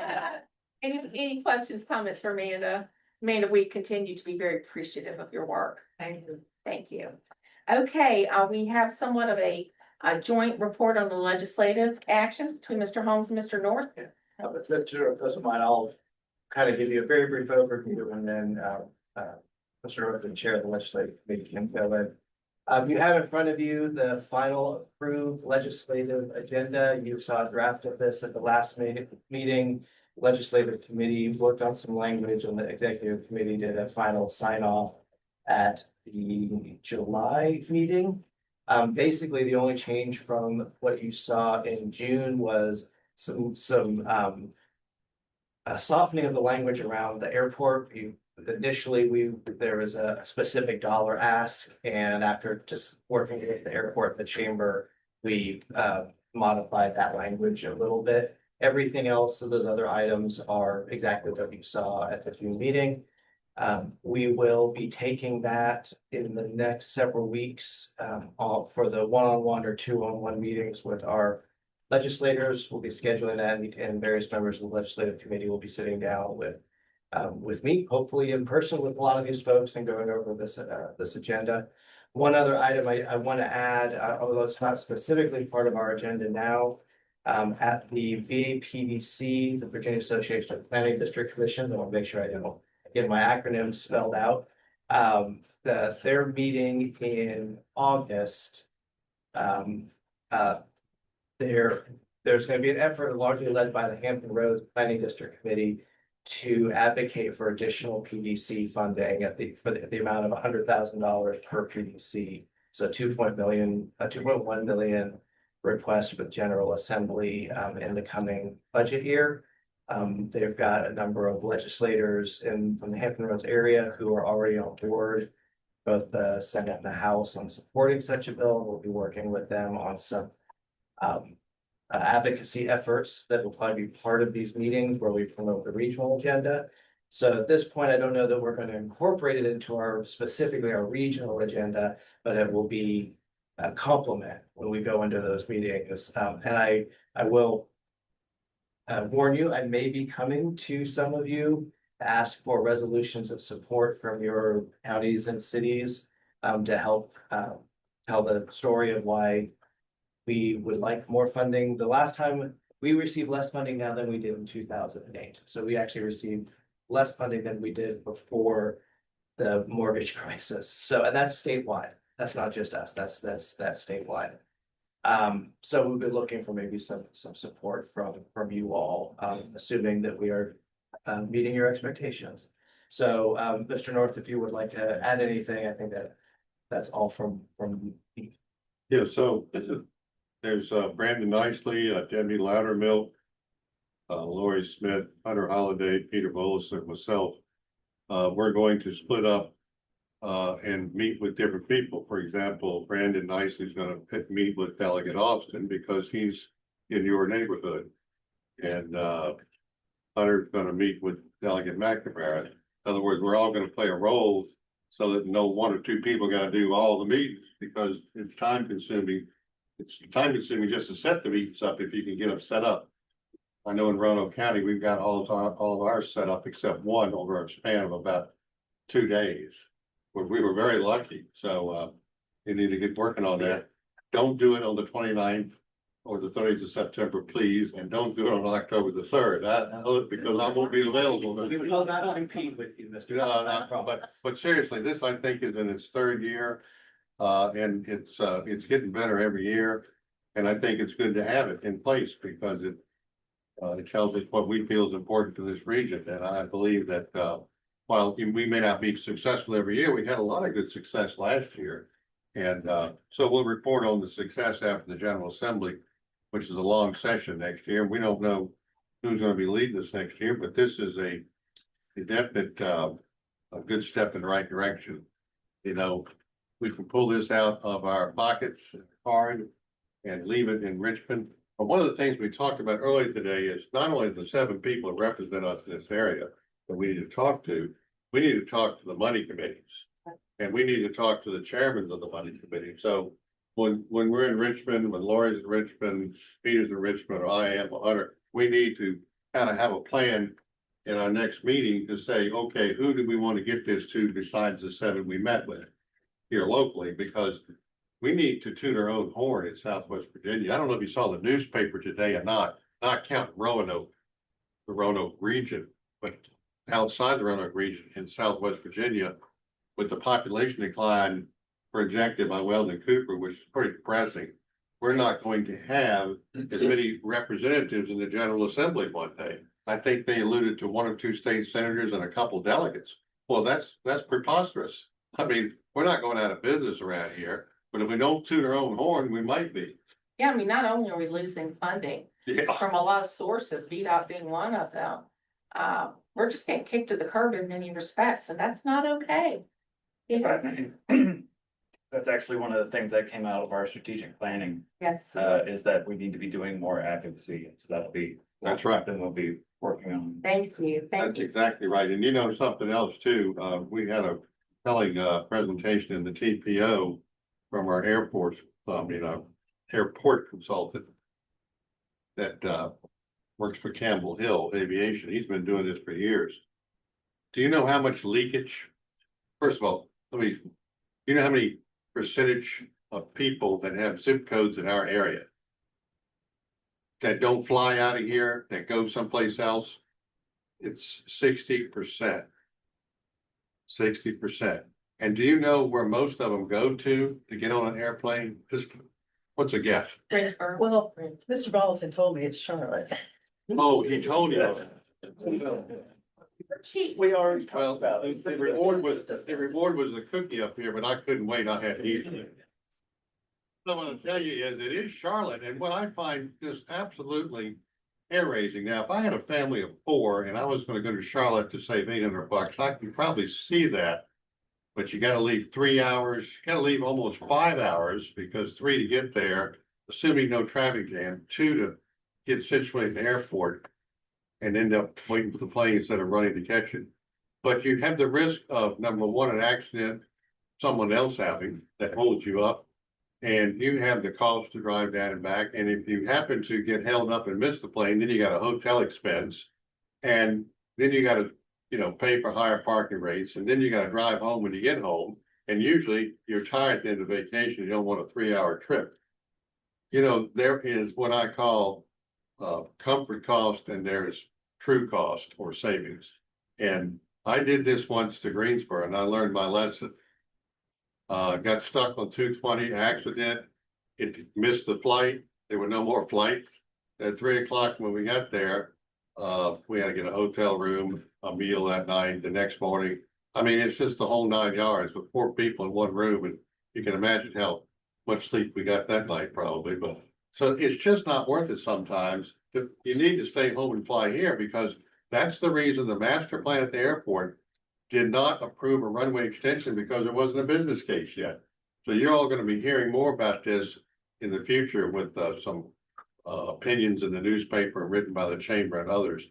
Any questions, comments for Amanda? Amanda, we continue to be very appreciative of your work. Thank you. Thank you. Okay, we have somewhat of a joint report on the legislative actions between Mr. Holmes and Mr. North. But Mr. Mine, I'll kind of give you a very brief overview, and then, Mr. North, the chair of the legislative committee, can fill in. You have in front of you the final approved legislative agenda. You saw a draft of this at the last meeting. Legislative committee worked on some language, and the executive committee did a final sign off at the July meeting. Basically, the only change from what you saw in June was some softening of the language around the airport. Initially, there was a specific dollar ask, and after just working with the airport and the chamber, we modified that language a little bit. Everything else of those other items are exactly what you saw at the June meeting. We will be taking that in the next several weeks for the one-on-one or two-on-one meetings with our legislators. We'll be scheduling that, and various members of the legislative committee will be sitting down with me, hopefully in person, with a lot of these folks, and going over this agenda. One other item I want to add, although it's not specifically part of our agenda now, at the VAPDC, the Virginia Association of Planning District Commissions, I want to make sure I don't get my acronyms spelled out. Their meeting in August, there's going to be an effort largely led by the Hampton Roads Planning District Committee to advocate for additional PDC funding for the amount of $100,000 per PDC. So 2.1 million request with General Assembly in the coming budget year. They've got a number of legislators from the Hampton Roads area who are already on board, both the Senate and the House, on supporting such a bill. We'll be working with them on some advocacy efforts that will probably be part of these meetings where we promote the regional agenda. So at this point, I don't know that we're going to incorporate it into specifically our regional agenda, but it will be a complement when we go into those meetings. And I will warn you, I may be coming to some of you to ask for resolutions of support from your counties and cities to help tell the story of why we would like more funding. The last time we received less funding now than we did in 2008. So we actually received less funding than we did before the mortgage crisis. So, and that's statewide. That's not just us. That's statewide. So we've been looking for maybe some support from you all, assuming that we are meeting your expectations. So, Mr. North, if you would like to add anything, I think that's all from me. Yeah, so there's Brandon Nicely, Debbie Loudermilk, Lori Smith, Hunter Holiday, Peter Bolus, and myself. We're going to split up and meet with different people. For example, Brandon Nicely is going to meet with Delegate Austin because he's in your neighborhood. And Hunter's going to meet with Delegate McNamara. In other words, we're all going to play a role so that no one or two people gotta do all the meetings, because it's time consuming. It's time consuming just to set the meetings up if you can get them set up. I know in Roanoke County, we've got all of ours set up except one over a span of about 2 days. We were very lucky, so you need to get working on that. Don't do it on the 29th or the 30th of September, please, and don't do it on October the 3rd. Because I won't be available. We will not compete with you, Mr. No, no, but seriously, this I think is in its 3rd year. And it's getting better every year. And I think it's good to have it in place because it tells us what we feel is important to this region. And I believe that, while we may not be successful every year, we had a lot of good success last year. And, so we'll report on the success after the General Assembly, which is a long session next year. We don't know who's going to be leading this next year, but this is a definite, a good step in the right direction. You know, we can pull this out of our pockets hard and leave it in Richmond. But one of the things we talked about earlier today is not only the 7 people that represent us in this area that we need to talk to, we need to talk to the money committees. And we need to talk to the chairmen of the money committee. So when we're in Richmond, when Lori's in Richmond, Peter's in Richmond, or I am, or Hunter, we need to kind of have a plan in our next meeting to say, okay, who do we want to get this to besides the 7 we met with here locally? Because we need to toot our own horn in Southwest Virginia. I don't know if you saw the newspaper today or not counting Roanoke, the Roanoke region, but outside the Roanoke region in Southwest Virginia, with the population decline projected by Weldon Cooper, which is pretty depressing, we're not going to have as many representatives in the General Assembly one day. I think they alluded to 1 or 2 state senators and a couple delegates. Well, that's preposterous. I mean, we're not going out of business around here, but if we don't toot our own horn, we might be. Yeah, I mean, not only are we losing funding from a lot of sources, VDOT being one of them, we're just getting kicked to the curb in many respects, and that's not okay. You know? That's actually one of the things that came out of our strategic planning, Yes. is that we need to be doing more advocacy. So that'll be. That's right. Then we'll be working on. Thank you. Thank That's you. exactly right. And you know, something else too, we had a telling presentation in the TPO from our airport, airport consultant that works for Campbell Hill Aviation. He's been doing this for years. Do you know how much leakage? First of all, do you know how many percentage of people that have zip codes in our area that don't fly out of here, that go someplace else? It's 60%. 60%. And do you know where most of them go to get on an airplane? Just what's a guess? Greensboro. Well, Mr. Ballison told me it's Charlotte. Oh, he told you. We already talked about it. The reward was the cookie up here, but I couldn't wait. I had to eat it. So what I'll tell you is it is Charlotte, and what I find just absolutely hair raising. Now, if I had a family of 4 and I was going to go to Charlotte to save $800, I could probably see that. But you got to leave 3 hours. You got to leave almost 5 hours because 3 to get there, assuming no traffic jam, 2 to get situated at the airport and end up waiting for the plane instead of running to catch it. But you have the risk of, number one, an accident, someone else having that holds you up, and you have the cost to drive down and back. And if you happen to get held up and miss the plane, then you got a hotel expense, and then you got to, pay for higher parking rates, and then you got to drive home when you get home. And usually you're tired at the end of vacation. You don't want a 3-hour trip. There is what I call comfort cost, and there's true cost or savings. And I did this once to Greensboro, and I learned my lesson. Got stuck on 220, accident. It missed the flight. There were no more flights. At 3 o'clock when we got there, we had to get a hotel room, a meal that night, the next morning. I mean, it's just the whole 9 yards with 4 people in one room. And you can imagine how much sleep we got that night probably. But so it's just not worth it sometimes. You need to stay home and fly here, because that's the reason the master plan at the airport did not approve a runway extension, because there wasn't a business case yet. So you're all going to be hearing more about this in the future with some opinions in the newspaper written by the chamber and others.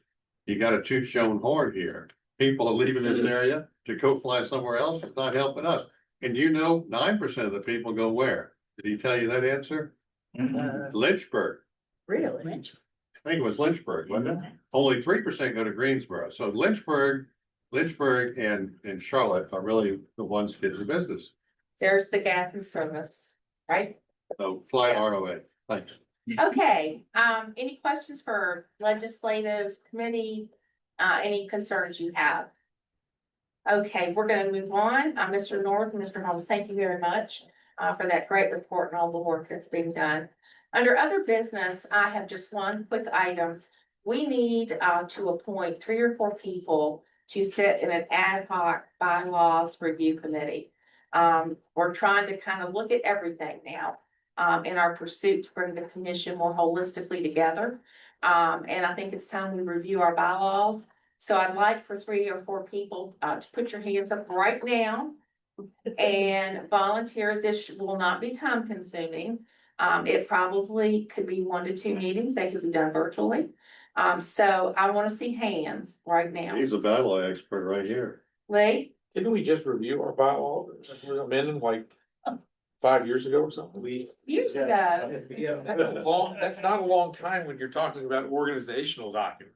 You got to toot your own horn here. people are leaving this area to go fly somewhere else. It's not helping us. And 9% of the people go where? Did he tell you that answer? Lynchburg. Really? I think it was Lynchburg, wasn't it? Only 3% go to Greensboro. So Lynchburg and Charlotte are really the ones getting the business. There's the gap in service, right? So fly ROA. Thanks. Okay, any questions for legislative committee? Any concerns you have? Okay, we're gonna move on. Mr. North and Mr. Holmes, thank you very much for that great report and all the work that's being done. Under other business, I have just one quick item. We need to appoint 3 or 4 people to sit in an ad hoc bylaws review committee. We're trying to kind of look at everything now in our pursuit to bring the commission more holistically together. And I think it's time we review our bylaws. So I'd like for 3 or 4 people to put your hands up right now and volunteer. This will not be time consuming. It probably could be 1 to 2 meetings. They could be done virtually. So I want to see hands right now. He's a bylaw expert right here. Lee? Didn't we just review our bylaws, amendment like 5 years ago or something? Years ago. That's not a long time when you're talking about organizational document.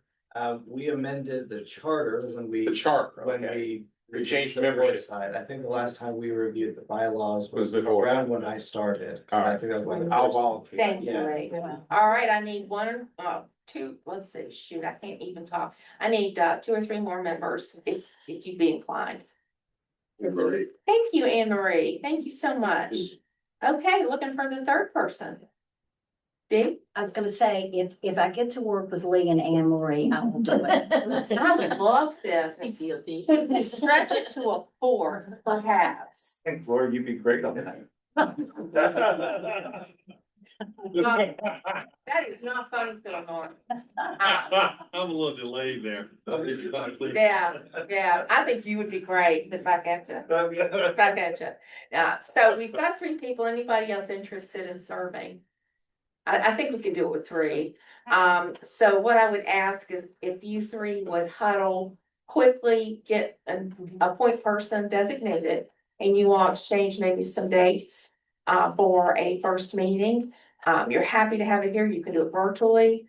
We amended the charter when we. The chart, When okay. we. We changed the board membership. side. I think the last time we reviewed the bylaws Was was before. around when I started. All right. I think that was one of the I'll first- volunteer. Thank you, Yeah. Lee. All right, I need 1, 2, let's see, shoot, I can't even talk. I need 2 or 3 more members if you'd be inclined. Thank you, Anne Marie. Thank you so much. Okay, looking for the 3rd person. Dee? I was gonna say, if I get to work with Lee and Anne Marie, I will do it. I would love this. Stretch it to a 4th, perhaps. And Flora, you'd be great on that. That is not funny, Phil Norton. I'm a little delayed there. Yeah, I think you would be great if I got you. So we've got 3 people. Anybody else interested in serving? I think we could do it with 3. So what I would ask is if you 3 would huddle quickly, get a point person designated, and you all exchange maybe some dates for a first meeting. You're happy to have it here. You can do it virtually.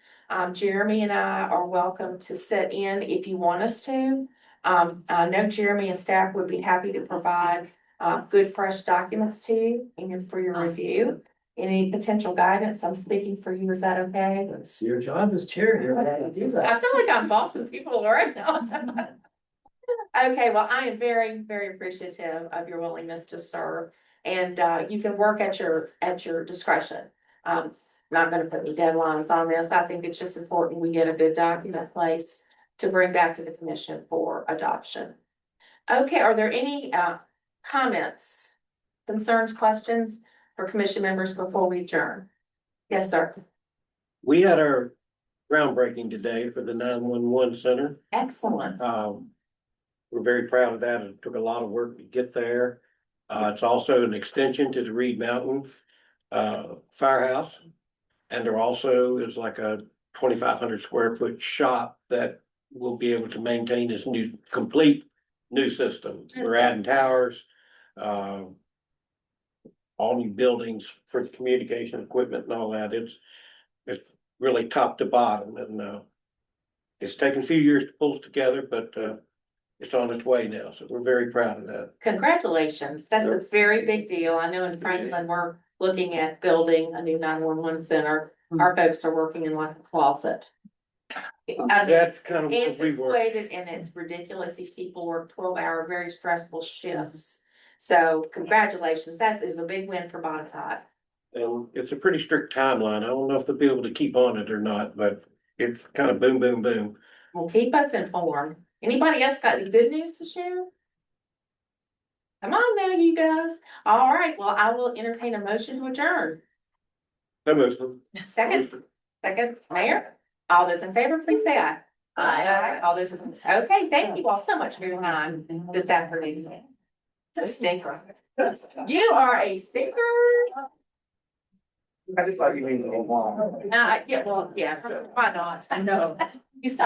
Jeremy and I are welcome to sit in if you want us to. I know Jeremy and staff would be happy to provide good, fresh documents to you for your review. Any potential guidance? I'm speaking for you. Is that okay? That's your job as chair. You're allowed to do that. I feel like I'm bossing people around. Okay, well, I am very, very appreciative of your willingness to serve, and you can work at your discretion. Not gonna put any deadlines on this. I think it's just important we get a good document placed to bring back to the commission for adoption. Okay, are there any comments, concerns, questions for commission members before we adjourn? Yes, sir. We had our groundbreaking today for the 911 center. Excellent. We're very proud of that. It took a lot of work to get there. It's also an extension to the Reed Mountain firehouse. And there also is like a 2,500 square foot shop that will be able to maintain this complete new system. We're adding towers, all new buildings for the communication equipment and all that. It's really top to bottom, and it's taken a few years to pull it together, but it's on its way now. So we're very proud of that. Congratulations. That's a very big deal. I know in Franklin, we're looking at building a new 911 center. Our folks are working in like a closet. I mean, That's kind of what we were. antiquated, and it's ridiculous. These people work 12-hour, very stressful shifts. So congratulations. That is a big win for Botetourt. And it's a pretty strict timeline. I don't know if they'll be able to keep on it or not, but it's kind of boom, boom, boom. Well, keep us informed. Anybody else got any good news to share? Come on now, you guys. All right, well, I will entertain a motion to adjourn. Second, Mayor, all those in favor, please say aye. Aye. All those opposed. Okay, thank you all so much for your time this afternoon. A stinker. You are a stinker. I just thought you mean a long. Yeah, well, yeah, why not? I know. You stop